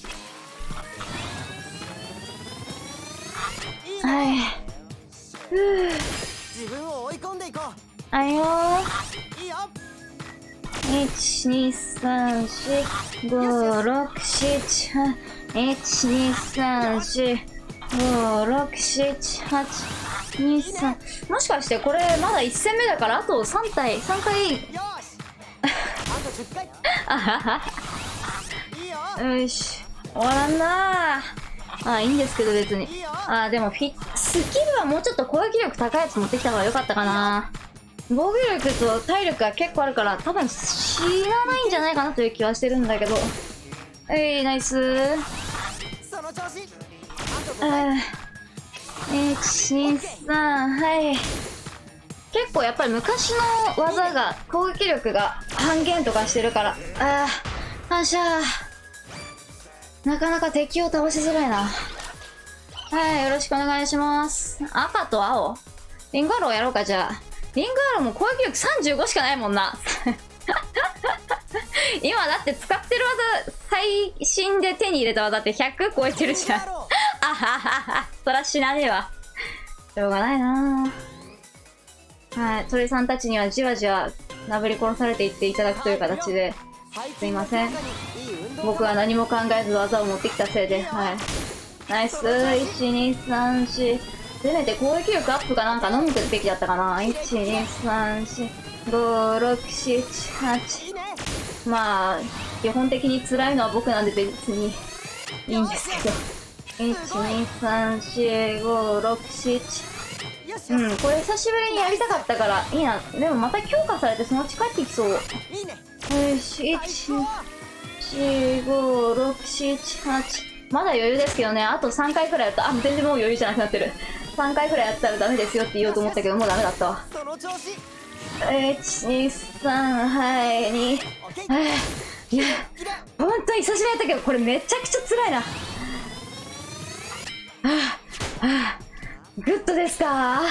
ー。はい。自分を追い込んでいこはいよー。う。いいよ。1、2、3、4、5、6、7、8。1、2、3、4、5、6、7、8、2、3。もしかしてこれまだ1戦目だからあと3回。よし。あと10回。いいよ。よし。終わらんなー。いいんですけど別に。いいよ。でもスキルはもうちょっと攻撃力高いやつ持ってきた方が良かったかな。防御力と体力が結構あるから多分死なないんじゃないかなという気はしてるんだけど。ナイスー。その調子。あと5回。1、2、3、はい。結構やっぱり昔の技が攻撃力が半減とかしてるから。反射。なかなか敵を倒しづらいな。はい、よろしくお願いします。赤と青リングアローやろうか、じゃあ。リングアローも攻撃力35しかないもんな。今だって使ってる技、最新で手に入れた技って100超えてるじゃん。そら死なねえわ。しょうがないなぁ。はい、鳥さんたちにはじわじわなぶり殺されていっていただくという形で、すいません。僕は何も考えず技を持ってきたせいで、はい。ナイス。1、2、3、4、せめて攻撃力アップかなんか飲むべきだったかな。1、2、3、4、5、6、7、8。まあ、基本的に辛いのは僕なんで別にいいんですけど。1、2、3、4、5、6、7。うん、これ久しぶりにやりたかったからいいな。でもまた強化されてそのうち帰ってきそう。よし、1、2、4、5、6、7、8。まだ余裕ですけどね。あと3回くらいやったら、あ、全然もう余裕じゃなくなってる。3回くらいやったらダメですよって言おうと思ったけど、もうダメだったわ。1、2、3、はい、2。いや、ほんとに久しぶりやったけど、これめちゃくちゃ辛いな。グッドですか？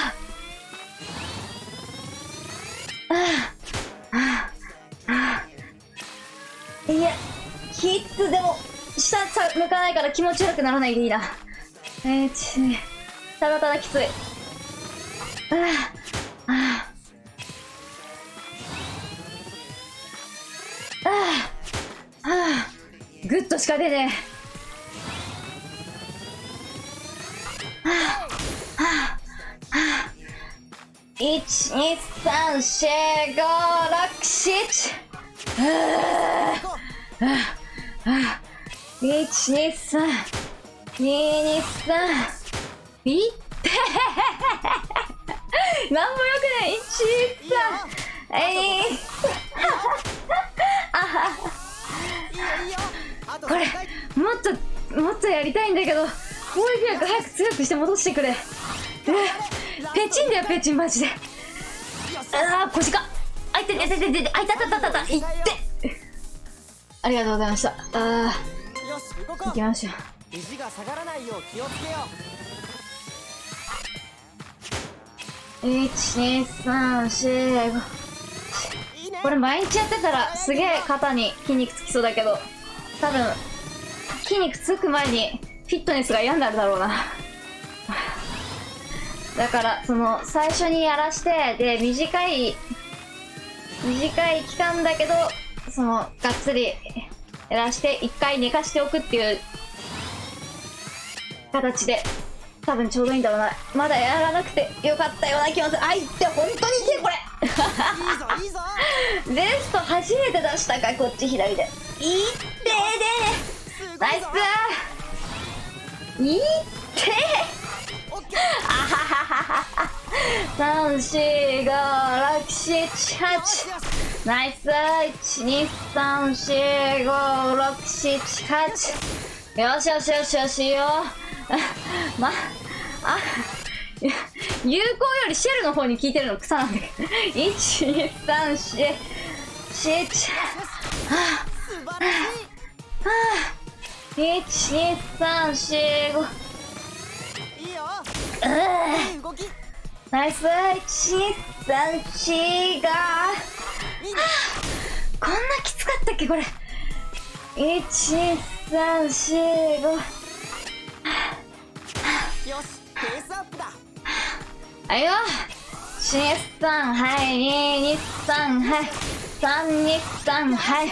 いや、ヒッツでも下向かないから気持ち悪くならないでいいな。ただただきつい。グッドしか出ねえ。1、2、3、4、5、6、7。1、2、3、2、2、3。いってなんもよくない。1、3、これもっとやりたいんだけど、攻撃力早く強くして戻してくれ。ペチンだよ、ペチンマジで。腰か。あいてててててて、あいたたたたた、いって。ありがとうございました。行きましょう。肘が下がらないよう気をつけよう。1、2、3、4、5。これ毎日やってたらすげえ肩に筋肉つきそうだけど、多分筋肉つく前にフィットネスが嫌になるだろうな。だからその最初にやらしてで短い期間だけど、そのがっつりやらして1回寝かしておくっていう形で多分ちょうどいいんだろうな。まだやらなくてよかったような気がする。あいって本当に痛いこれ。いいぞベスト初めて出したか。こっち左でいってーでナイスいってあはははは3、4、5、6、7、8。ナイス。1、2、3、4、5、6、7、8。よしよしよしよしよ。有効よりシェルの方に効いてるの草なんだけど。1、2、3、4、7。1、2、3、4、5。いいよ。いい動き。ナイス。1、2、3、4、5。こんなきつかったっけこれ。1、2、3、4、5。よし、ペースアップだ。はいよ。1、2、3、はい。2、2、3、はい。3、2、3、はい。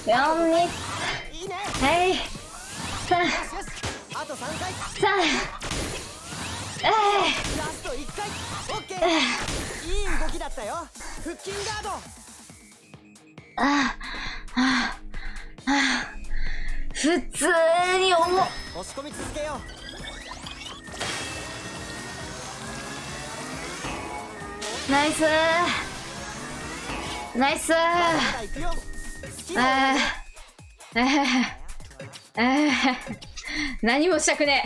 4、2、いいね。はい。3、よしよし。あと3回。ラスト1回。オッケー。いい動きだったよ。腹筋ガード。普通に重っ。押し込み続けよう。ナイスナイス。まだ行くよ。好きなよ何もしたくね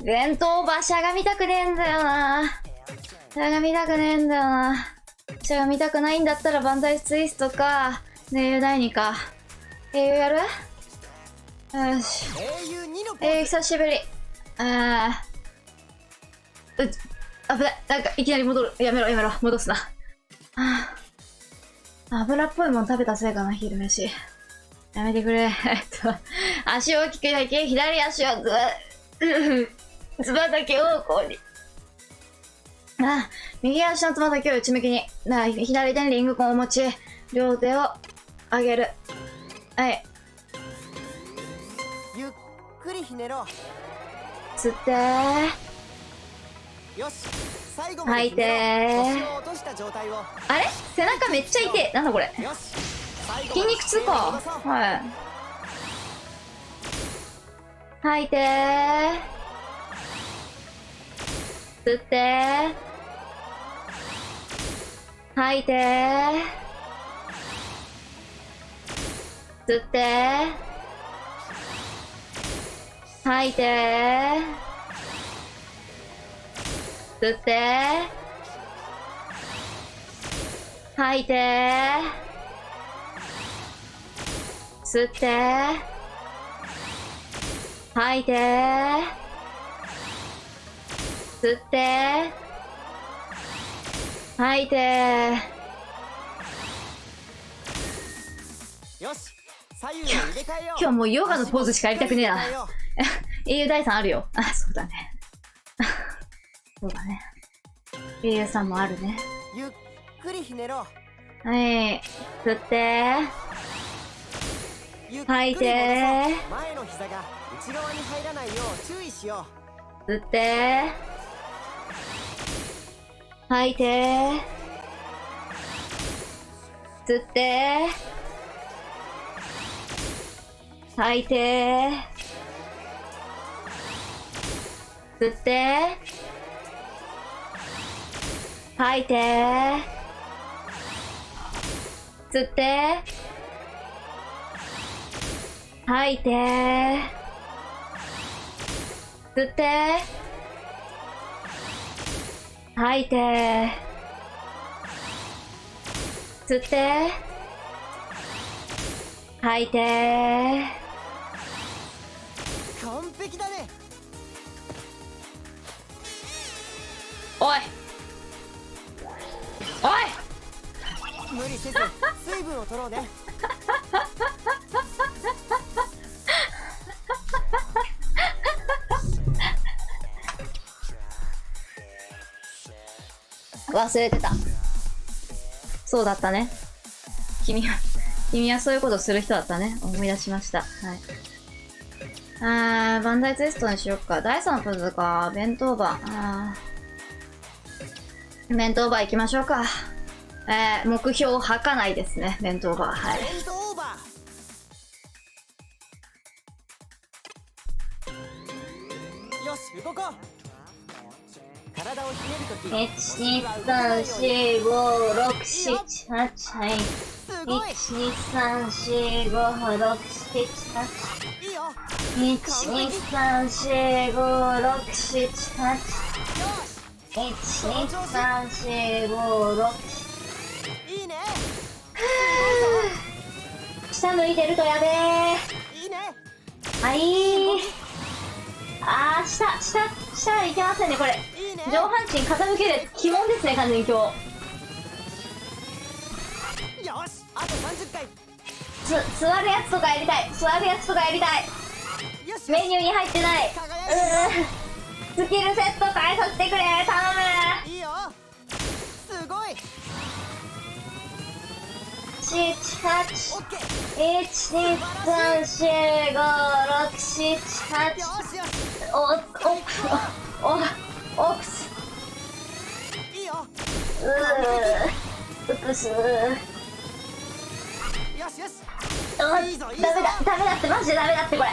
え弁当馬車が見たくねえんだよな。車が見たくねえんだよな。車が見たくないんだったらバンザイツイストか英雄第2か。英雄やる？よし。英雄2のポーズ。久しぶり。危ない。なんかいきなり戻る。やめろやめろ。戻すな。油っぽいもん食べたせいかな、昼飯。やめてくれ。足を大きく開け、左足をつま先をこうに。右足のつま先を内向きに。左手にリングコンを持ち、両手を上げる。はい。ゆっくりひねろう。吸ってよし、最後まで吐いて腰を落とした状態を。あれ背中めっちゃ痛い。なんだこれ。よし、最後まで筋肉痛か。戻そうはい。吐いて吸って吐いて吸って吐いて吸って吐いて吸って吐いて吸って吐いてよし、左右を入れ替えよう。今日もうヨガのポーズしかやりたくねえな足もしっかり入れ替えよ英雄第3あるよ。あ、そうだね。そうだね。英雄さんもあるね。う。ゆっくりひねろう。はい。吸って、ゆっくり吐いて戻そう。前の膝が内側に入らないよう注意しよ吸って、吐いて、吸って、吐いて、吸って、吐いて、吸って、吐いて、吸って、吐いて、吸って、吐いて、う。完璧だね。おいおい無理せず水分を取ろうね。忘れてた。そうだったね。君はそういうことする人だったね。思い出しました。はい。バンダイツエストにしよっか。第3プズか。弁当バー。弁当バー行きましょうか。目標吐かないですね。弁当バー。はい。エンドオーバー。よし、動こう。体をひねるとき。 1、2、3、4、5、6、7、8、はい。すごい。 1、2、3、4、5、6、7、8。いいよ。 1、2、3、4、5、6、7、8。1、2、3、4、5、6。いいね。下向いてるとやべえ。いいね。はい下いけませんね、これ。いいね。上半身傾ける鬼門ですね、完全に今よし、あと30回。日。座るやつとかやりたい。よし。メニューに入ってない。輝スキルセット返させてくれ、頼む。いいよ。すごい。7、8。オッケー。 1、2、3、4、5、6、7、8。よしよし。オクス。いいよ。うくす。よしよし。ダいいぞいいぞ。メだって、マジでダメだって、こ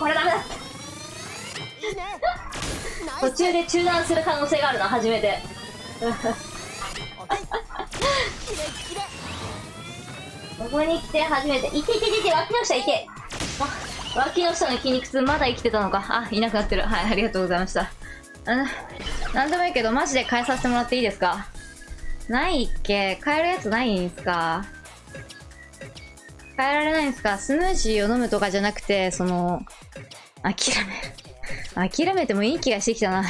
れダメだって。いいね。ナイス。途中で中断する可能性があるな、初めて。オッケー。キレッキレ。ここに来て初めて。いけ、脇の下いけ。脇の下の筋肉痛まだ生きてたのか。あ、いなくなってる。はい、ありがとうございました。なんでもいいけど、マジで変えさせてもらっていいですか？ないっけ？変えるやつないんすか？変えられないんすか？スムージーを飲むとかじゃなくて、諦めてもいい気がしてきたな。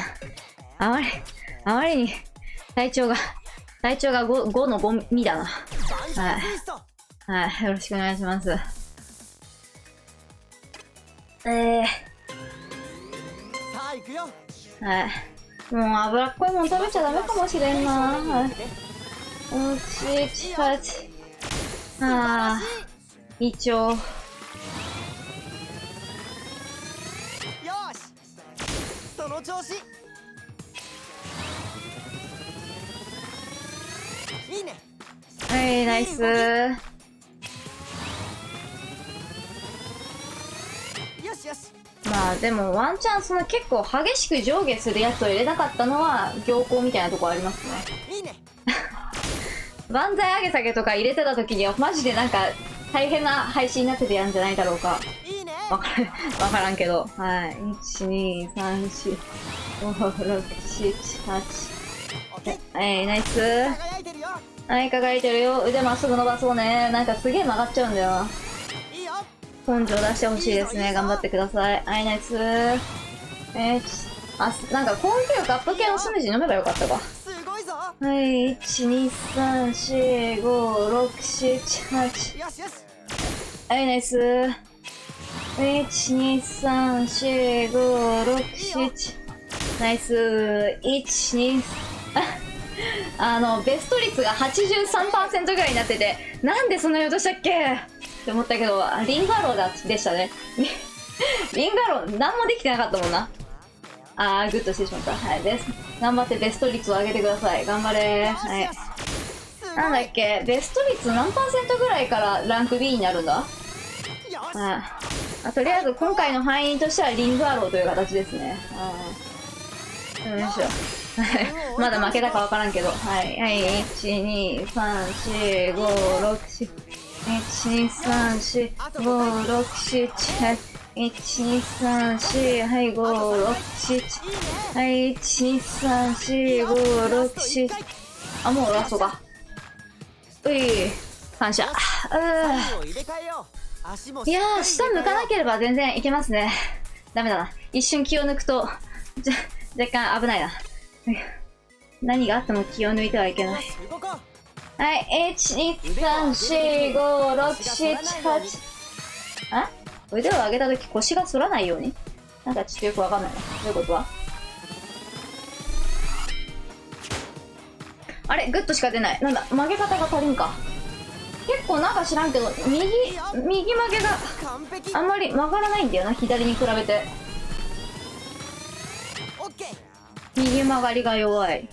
あまりに体調が5のゴミだな。バンジーツイスト。はい、よろしくお願いします。さあ行くよ。はい。もう脂っこいもん食べちゃダメかもしれんな。はい。ああ、胃腸。よし。その調子。イス。よしよし。まあでもワンチャンその結構激しく上下するやつを入れなかったのは行幸みたいなとこありますね。いいね。万歳上げ下げとか入れてた時にはマジでなんか大変な配信になっててやんじゃないだろうか。いいね。わからんけど。はい。1、2、3、4、5、6、7、8。オッケー。はい、ナイス。輝いてるよ。はい、輝いてるよ。腕まっすぐ伸ばそうね。なんかすげえ曲がっちゃうんだよ。いいよ。根性出してほしいですね。頑張ってください。はい、ナイス。なんか根気力アップ系のスムージー飲めばよかったか。すごいぞ。はい、1、2、3、4、5、6、7、8。よしよし。はい、ナイス。1、2、3、4、5、6、7。ナイス。1、2、ベスト率が 83% ぐらいになってて、なんでそんな言おうとしたっけって思ったけど、リンガローでしたね。リンガロー、なんもできてなかったもんな。グッとしてしまった。はい、です。頑張ってベスト率を上げてください。頑張れ。はい。なんだっけ、ベスト率何%ぐらいからランク B になるんだ？とりあえず今回の敗因としてはリングアローという形ですね。よいしょ。まだ負けたかわからんけど。はい。はい。1、2、3、4、5、6、7。1、2、3、4、5、6、7。はい。1、2、3、4。はい。5、6、7。はい。1、2、3、4、5、6、7。もうラストか。うい。感謝。いやー、下向かなければ全然いけますね。ダメだな。一瞬気を抜くと、若干危ないな。何があっても気を抜いてはいけない。はい、1、2、3、4、5、6、7、8。腕を上げたとき腰が反らないように？なんかちょっとよくわかんないな。どういうことは？あれ、グッとしか出ない。なんだ、曲げ方が足りんか。結構なんか知らんけど、右曲げがあんまり曲がらないんだよな、左に比べて。右曲がりが弱い。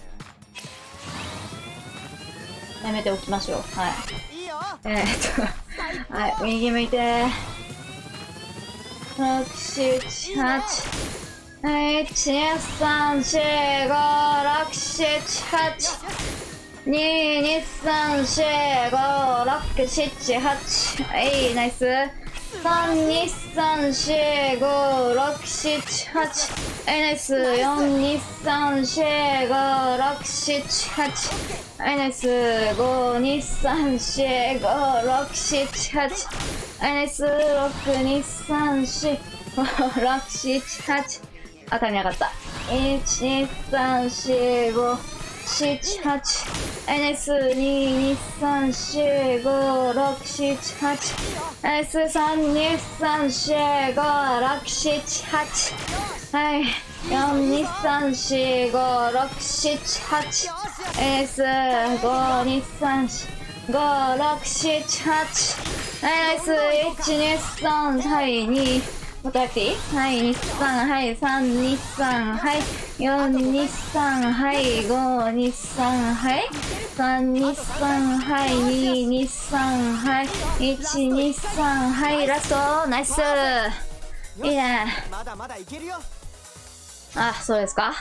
やめておきましょう。はい。はい、右向いて。6、7、8。はい、1、2、3、4、5、6、7、8。2、2、3、4、5、6、7、8。はい、ナイス。3、2、3、4、5、6、7、8。はい、ナイス。4、2、3、4、5、6、7、8。はい、ナイス。5、2、3、4、5、6、7、8。はい、ナイス。6、2、3、4、5、6、7、8。当たりなかった。1、2、3、4、5、7、8。はい、ナイス。2、2、3、4、5、6、7、8。ナイス。3、2、3、4、5、6、7、8。はい。4、2、3、4、5、6、7、8。ナイス。5、2、3、4、5、6、7、8。はい、ナイス。1、2、3、はい、2。もっとやっていい？はい、2、3、はい、3、2、3、はい、4、2、3、はい、5、2、3、はい、3、2、3、はい、2、2、3、はい、1、2、3、はい、ラスト、ナイス。いいね。まだまだいけるよ。そうですか。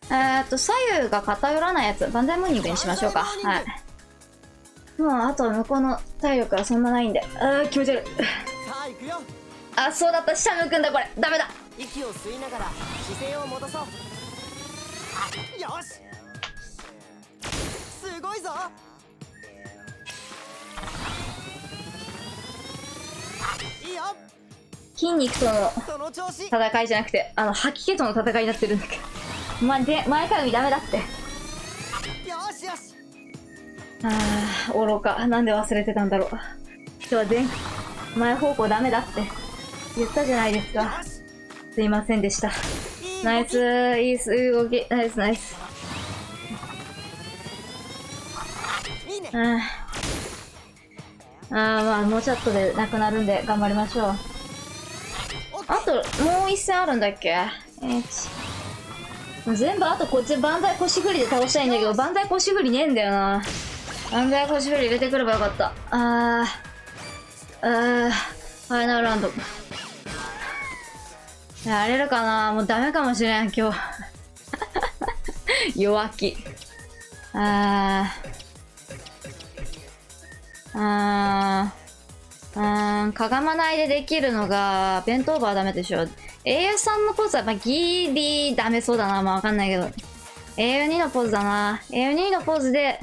左右が偏らないやつ、バンダイモーニングにしましょうか。はい。もう、あと向こうの体力はそんなないんで。気持ち悪い。さあ、行くよ。そうだった。下向くんだ、これ。ダメだ。息を吸いながら姿勢を戻そう。よし、すごいぞ。いいよ。筋肉とのその調子。戦いじゃなくて、吐き気との戦いになってるんだけど。前かがみダメだって。よしよし。愚か。なんで忘れてたんだろう。今日は前方向ダメだって言ったじゃないですか。すいませんでした。ナイス。いい動き。ナイスナイス。いいね。まあもうちょっとでなくなるんで頑張りましょう。あともう一戦あるんだっけ？全部あとこっちバンダイ腰振りで倒したいんだけど、バンダイ腰振りねえんだよな。なんで腰振り入れてくればよかった。ファイナルラウンド。やれるかな。もうダメかもしれん、今日。弱気。かがまないでできるのが、弁当バーダメでしょ。英雄さんのポーズは、まあ、ギリダメそうだな。まあ、わかんないけど。英雄2のポーズだな。英雄2のポーズで、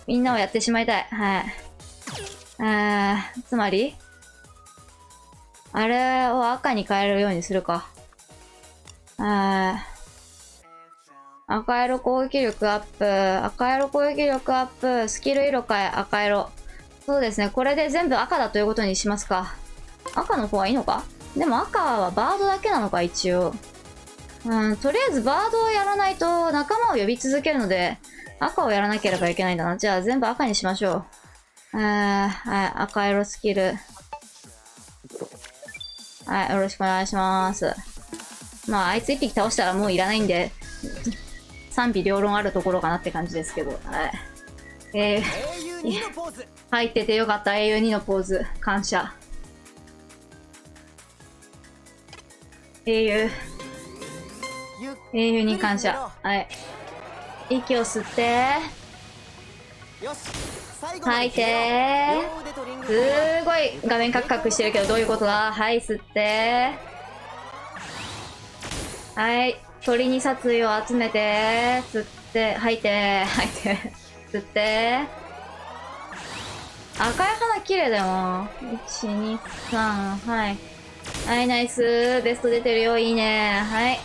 みんなをやってしまいたい。はい。つまり、あれを赤に変えるようにするか。赤色攻撃力アップ。赤色攻撃力アップ。スキル色変え、赤色。そうですね。これで全部赤だということにしますか。赤の方はいいのか。でも赤はバードだけなのか、一応。とりあえずバードをやらないと仲間を呼び続けるので、赤をやらなければいけないんだな。じゃあ全部赤にしましょう。はい。赤色スキル。はい。よろしくお願いします。まあ、あいつ一匹倒したらもういらないんで、賛否両論あるところかなって感じですけど。はい。英雄2のポーズ。入っててよかった。英雄2のポーズ。感謝。英雄に感謝。はい。息を吸って。よし、最後吐いて。すごい画面カクカクしてるけどどういうことだ。はい、吸って。はい。鳥に殺意を集めて。吸って、吐いて。吐いて。吸って。赤い花綺麗だよな。1、2、3、はい。はい、ナイス。ベスト出てるよ。いいね。はい。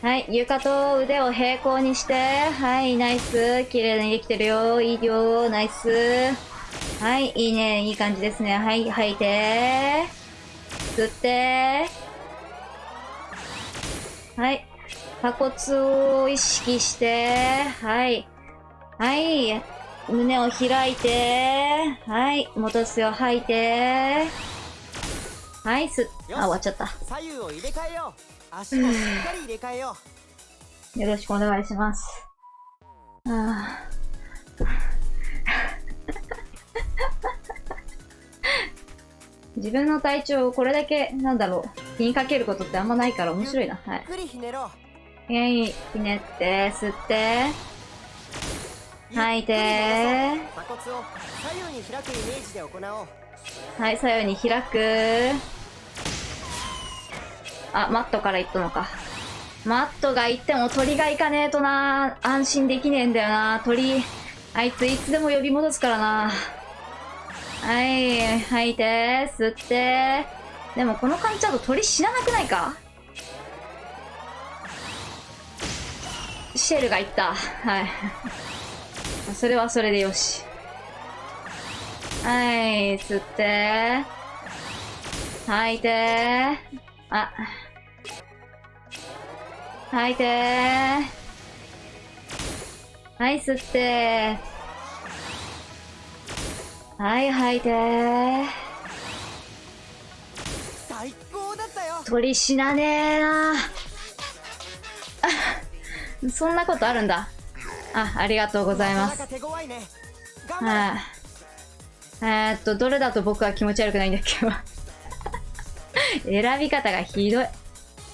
はい、床と腕を平行にして、はい、ナイス。綺麗にできてるよ。いいよ。ナイス。はい、いいね。いい感じですね。はい、吐いて。吸って。はい。鎖骨を意識して、はい。はい。胸を開いて、はい。戻すよ。吐いて。はい、終わっちゃった。左右を入れ替えよう。足もしっかり入れ替えよよろしくお願いします。自分の体調をこれだけ、なんだろう、気にかけることってあんまないから面白いな。はい。ゆっくりひねろう。ひねって、吸って、吐いて、鎖骨を左右に開くイメージで行おう。はい、左右に開く。あ、マットから行ったのか。マットが行っても鳥が行かねえとな。安心できねえんだよな。鳥、あいついつでも呼び戻すからな。はい、吐いて、吸って。でもこの感じだと鳥死ななくないか。シェルが行った。はい。それはそれでよし。はい、吸って。吐いて。あ。吐いて。はい、吸って。はい、吐いて。最高だったよ。鳥死なねえな。そんなことあるんだ。ありがとうございます。なかなか手強いね。はい。どれだと僕は気持ち悪くないんだっけ。選び方がひどい。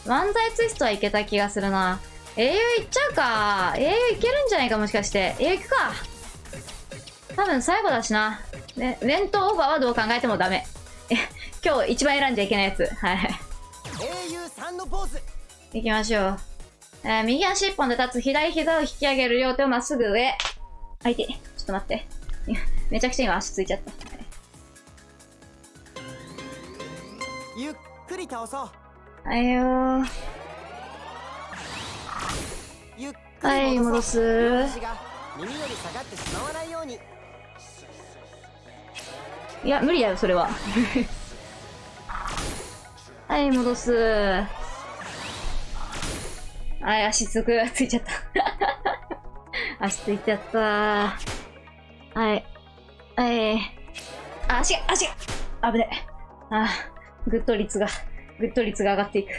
漫才ツイストはいけた気がするな。英雄いっちゃうか。英雄いけるんじゃないか、もしかして。英雄いくか。多分最後だしな。ね、弁当オーバーはどう考えてもダメ。今日一番選んじゃいけないやつ。はい。英雄3のポーズ。行きましょう。右足一本で立つ。左膝を引き上げる。両手をまっすぐ上。相手。ちょっと待って。めちゃくちゃ今足ついちゃった。ゆっくり倒そう。はいよー。ゆっくはい、り戻す。足が耳より下がってしまわないように。いや、無理だよ、それは。はい、戻す。はい、足ついちゃった。足ついちゃった。はい。はい。足が危ねえ。グッド率が上がっていく。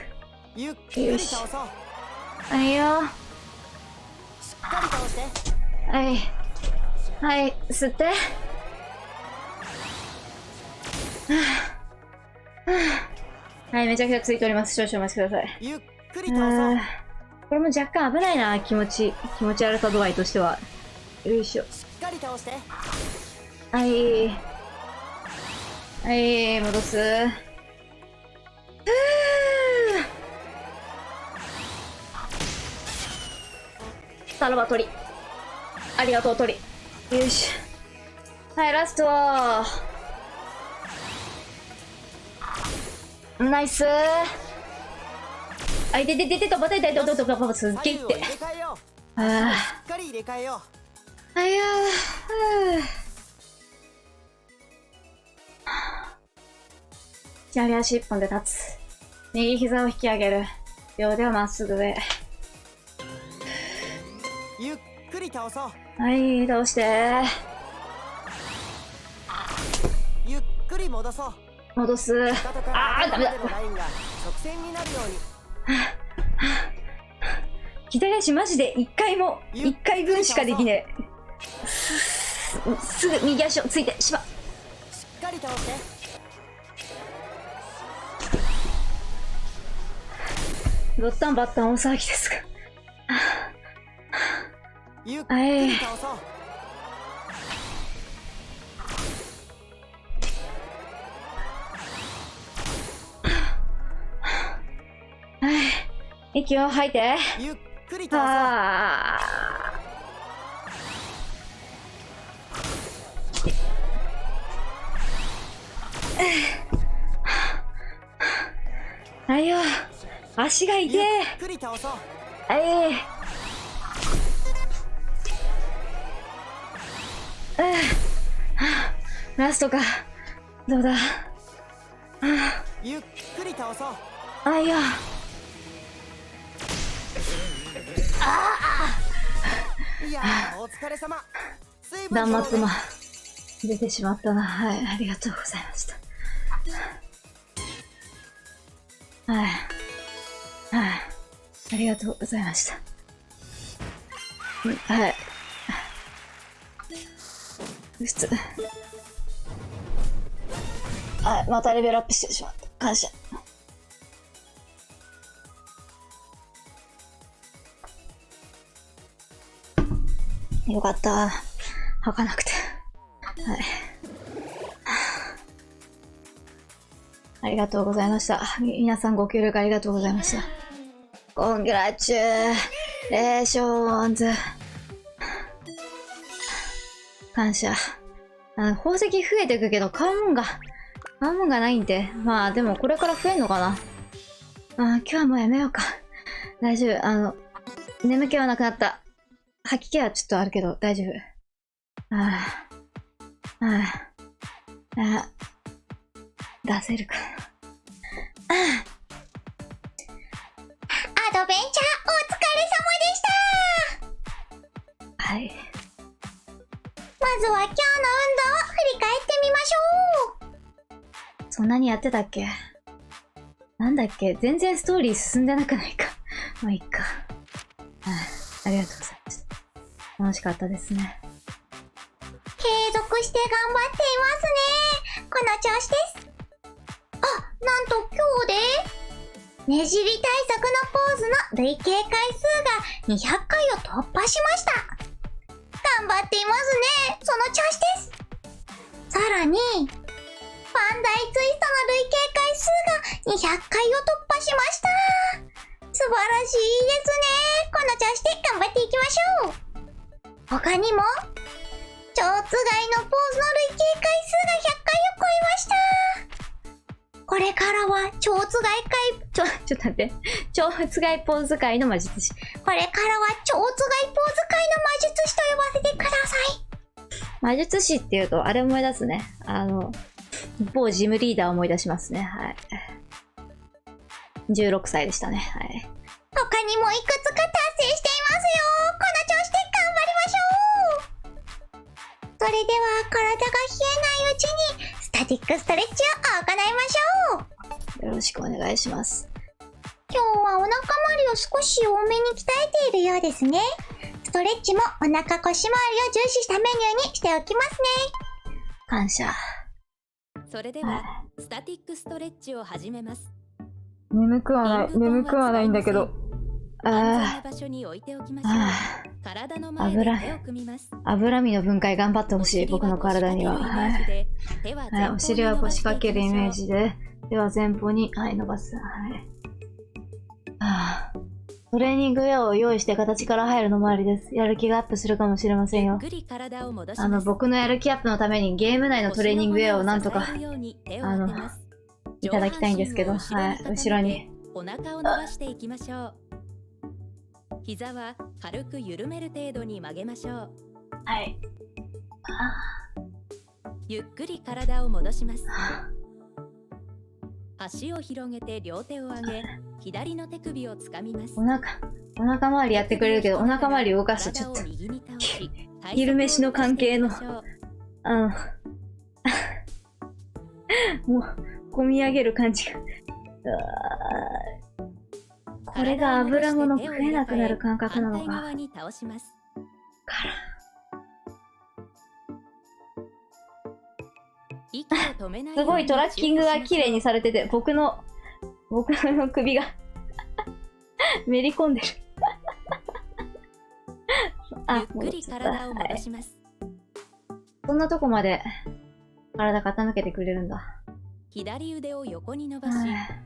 ゆっくり倒そう。はいよ。しっかり倒して。はい。はい、吸って。はい、めちゃくちゃついております。少々お待ちください。ゆっくり倒そう。これも若干危ないな、気持ち悪さ度合いとしては。よいしょ。しっかり倒して。はい。はい、戻す。さらば鳥。ありがとう鳥。よいしょ。はい、ラスト。ナイスー。あ、いててててとばたいたいととととすっげえって。ああ。しっかり入れ替えよあいや左足一本で立つ。右膝を引き上げる。両手をまっすぐ上。ゆっくり倒そう。はい、倒して。ゆっくり戻そう。戻す。ああ、ダメだ。ラインが直線になるように。左足マジで1回分しかできねえ。すぐ右足をついてしま。しっかり倒して。ドッタンバッタン大騒ぎですか。ゆっくり倒そう。はい、息を吐いて。ゆっくり倒そう。ああ。はいよ、足が痛え。ゆっくり倒そう。はい。ラストか。どうだ。ゆっくり倒そう。あいや。いやー、お疲れ様。水分断末魔出てしまったな。はい、ありがとうございました。はい、はい、ありがとうございました。はい、普通。はい、またレベルアップしてしまった。感謝。よかった。吐かなくて。はい。ありがとうございました。皆さんご協力ありがとうございました。コングラチュレーションズ。感謝。宝石増えてくけど買うもんがないんで。まあでもこれから増えんのかな。今日はもうやめようか。大丈夫。眠気はなくなった。吐き気はちょっとあるけど大丈夫。出せるかな。アドベンチャーお疲れ様でした。はい。まずは今日の運動を振り返ってみましょう。そんなにやってたっけ？なんだっけ？全然ストーリー進んでなくないか。まあいいか。ありがとうございました。楽しかったですね。継続して頑張っていますね。この調子です。なんと今日でねじり対策のポーズの累計回数が200回を突破しました。頑張っていますね。その調子です。さらにバンダイツイストの累計回数が200回を突破しました。素晴らしいですね。この調子で頑張っていきましょう。他にも蝶つがいのポーズの累計回数が100回を超えました。これからは蝶つがいちょっと待って。蝶つがいポーズ界の魔術師。これからは蝶つがいポーズ界の魔術師と呼ばせてください。魔術師っていうとあれ思い出すね。某ジムリーダー思い出しますね。はい。16歳でしたね。はい。他にもいくつか達成していますよ。この調子で頑張りましょう。それでは体が冷えないうちにスタティックストレッチを行いましょう。よろしくお願いします。今日はお腹周りを少し多めに鍛えているようですね。ストトレッチもお腹腰回りを重視したメニューにしておきますね。感謝。それではスタティックストレッチを始めます。眠くはないんだけど。安全な場所に置いておきましょう。体の前で手を組みます。脂身の分解頑張ってほしい、僕の体には。はい、お尻は腰掛けるイメージで、では前方に、はい、伸ばす。はい。トレーニングウェアを用意して形から入るのもありです。やる気がアップするかもしれませんよ。僕のやる気アップのためにゲーム内のトレーニングウェアをなんとか、いただきたいんですけど、はい、後ろに。お腹を伸ばしていきましょう。膝は軽く緩める程度に曲げましょう。はい。ゆっくり体を戻します。足を広げて両手を上げ、左の手首をつかみます。お腹周りやってくれるけど、お腹周り動かすとちょっと昼飯の関係のもう込み上げる感じがこれが油物食えなくなる感覚なのか。すごいトラッキングが綺麗にされてて、僕の首がめり込んでるゆっくり体を戻します。そんなとこまで体傾けてくれるんだ。左腕を横に伸ばし、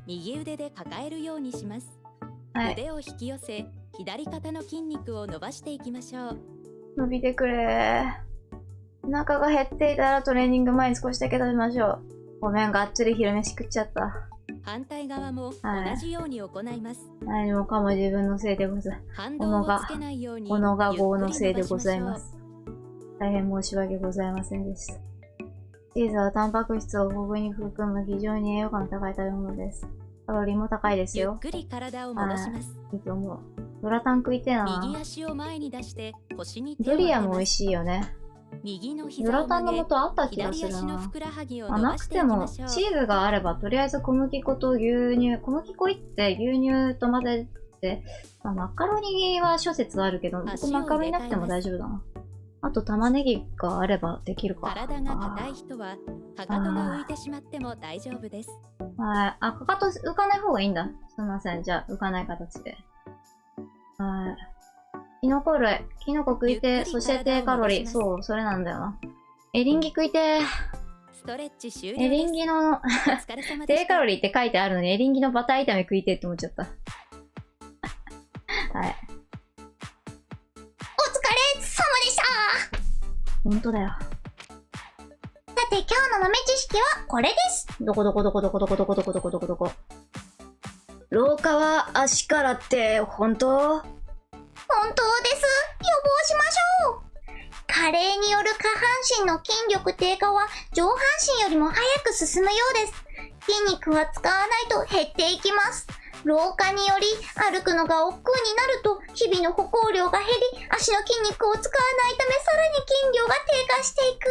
右腕で抱えるようにします。腕を引き寄せ、左肩の筋肉を伸ばしていきましょう。伸びてくれ。お腹が減っていたらトレーニング前に少しだけ食べましょう。ごめん、がっつり昼飯食っちゃった。反対側も同じように行います。何もかも自分のせいでございます。おのが棒のせいでございます。大変申し訳ございませんでした。チーズはタンパク質を豊富に含む非常に栄養価の高い食べ物です。カロリーも高いですよ。ゆっくり体を戻します。いいと思う。ドラタン食いてえな。右足を前に出して腰にドリアも美味しいよね。ドラタンの素あった気がするな。なくてもチーズがあればとりあえず小麦粉と牛乳、小麦粉いって牛乳と混ぜて、マカロニは諸説あるけど、僕マカロニなくても大丈夫だな。あと玉ねぎがあればできるか。体が硬い人はかかとが浮いてしまっても大丈夫です。はい。かかと浮かない方がいいんだ。すみません。じゃあ浮かない形で。はい。キノコ類。キノコ食いて、そして低カロリー。そう、それなんだよな。エリンギ食いて。エリンギの低カロリーって書いてあるのに、エリンギのバター炒め食いてって思っちゃった。はい。お疲れ様でした。ほんとだよ。さて今日の豆知識はこれです。どこ廊下は足からって本当？本当です。予防しましょう。加齢による下半身の筋力低下は上半身よりも早く進むようです。筋肉は使わないと減っていきます。老化により歩くのが億劫になると日々の歩行量が減り、足の筋肉を使わないためさらに筋量が低下していく。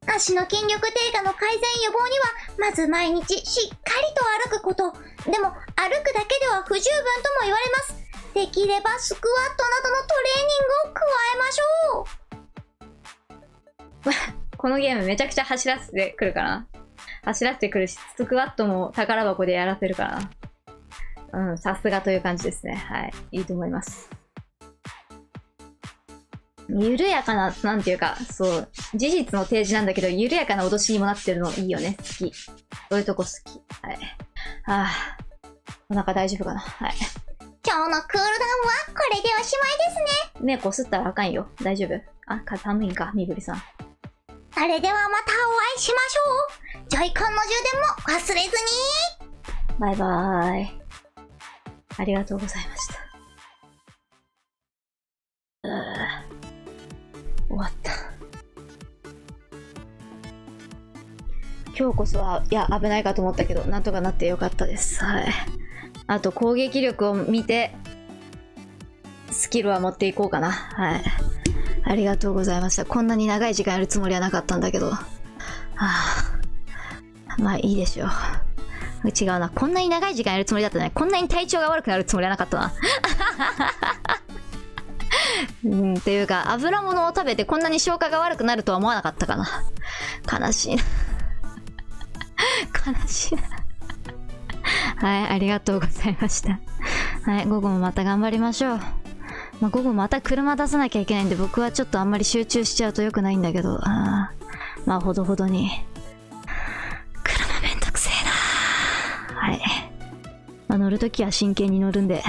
足の筋力低下の改善予防にはまず毎日しっかりと歩くこと。でも歩くだけでは不十分とも言われます。できればスクワットなどのトレーニングを加えましょう。このゲームめちゃくちゃ走らせてくるからな。走らせてくるし、スクワットも宝箱でやらせるからな。うん、さすがという感じですね。はい。いいと思います。緩やかな、なんていうか、そう、事実の提示なんだけど、緩やかな脅しにもなってるのいいよね。好き。そういうとこ好き。はい。はぁ、お腹大丈夫かな。はい。今日のクールダウンはこれでおしまいですね。目こすったらあかんよ。大丈夫？寒いんか、みぐりさん。それではまたお会いしましょう。ジョイコンの充電も忘れずに。バイバーイ。ありがとうございました。終わった。今日こそは、いや、危ないかと思ったけど、なんとかなってよかったです。はい。あと、攻撃力を見て、スキルは持っていこうかな。はい。ありがとうございました。こんなに長い時間やるつもりはなかったんだけど。まあ、いいでしょう。違うな。こんなに長い時間やるつもりだったね。こんなに体調が悪くなるつもりはなかったな。っていうか、油物を食べてこんなに消化が悪くなるとは思わなかったかな。悲しいな。悲しいな。はい、ありがとうございました。はい、午後もまた頑張りましょう。まあ、午後また車出さなきゃいけないんで、僕はちょっとあんまり集中しちゃうと良くないんだけど、まあ、ほどほどに。車めんどくせえな。はい。まあ、乗るときは真剣に乗るんで。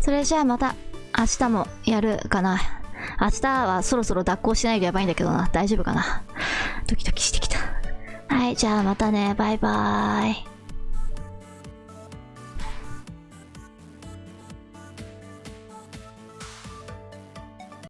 それじゃあまた、明日もやるかな。明日はそろそろ脱行しないとやばいんだけどな。大丈夫かな。ドキドキしてきた。はい、じゃあまたね。バイバーイ。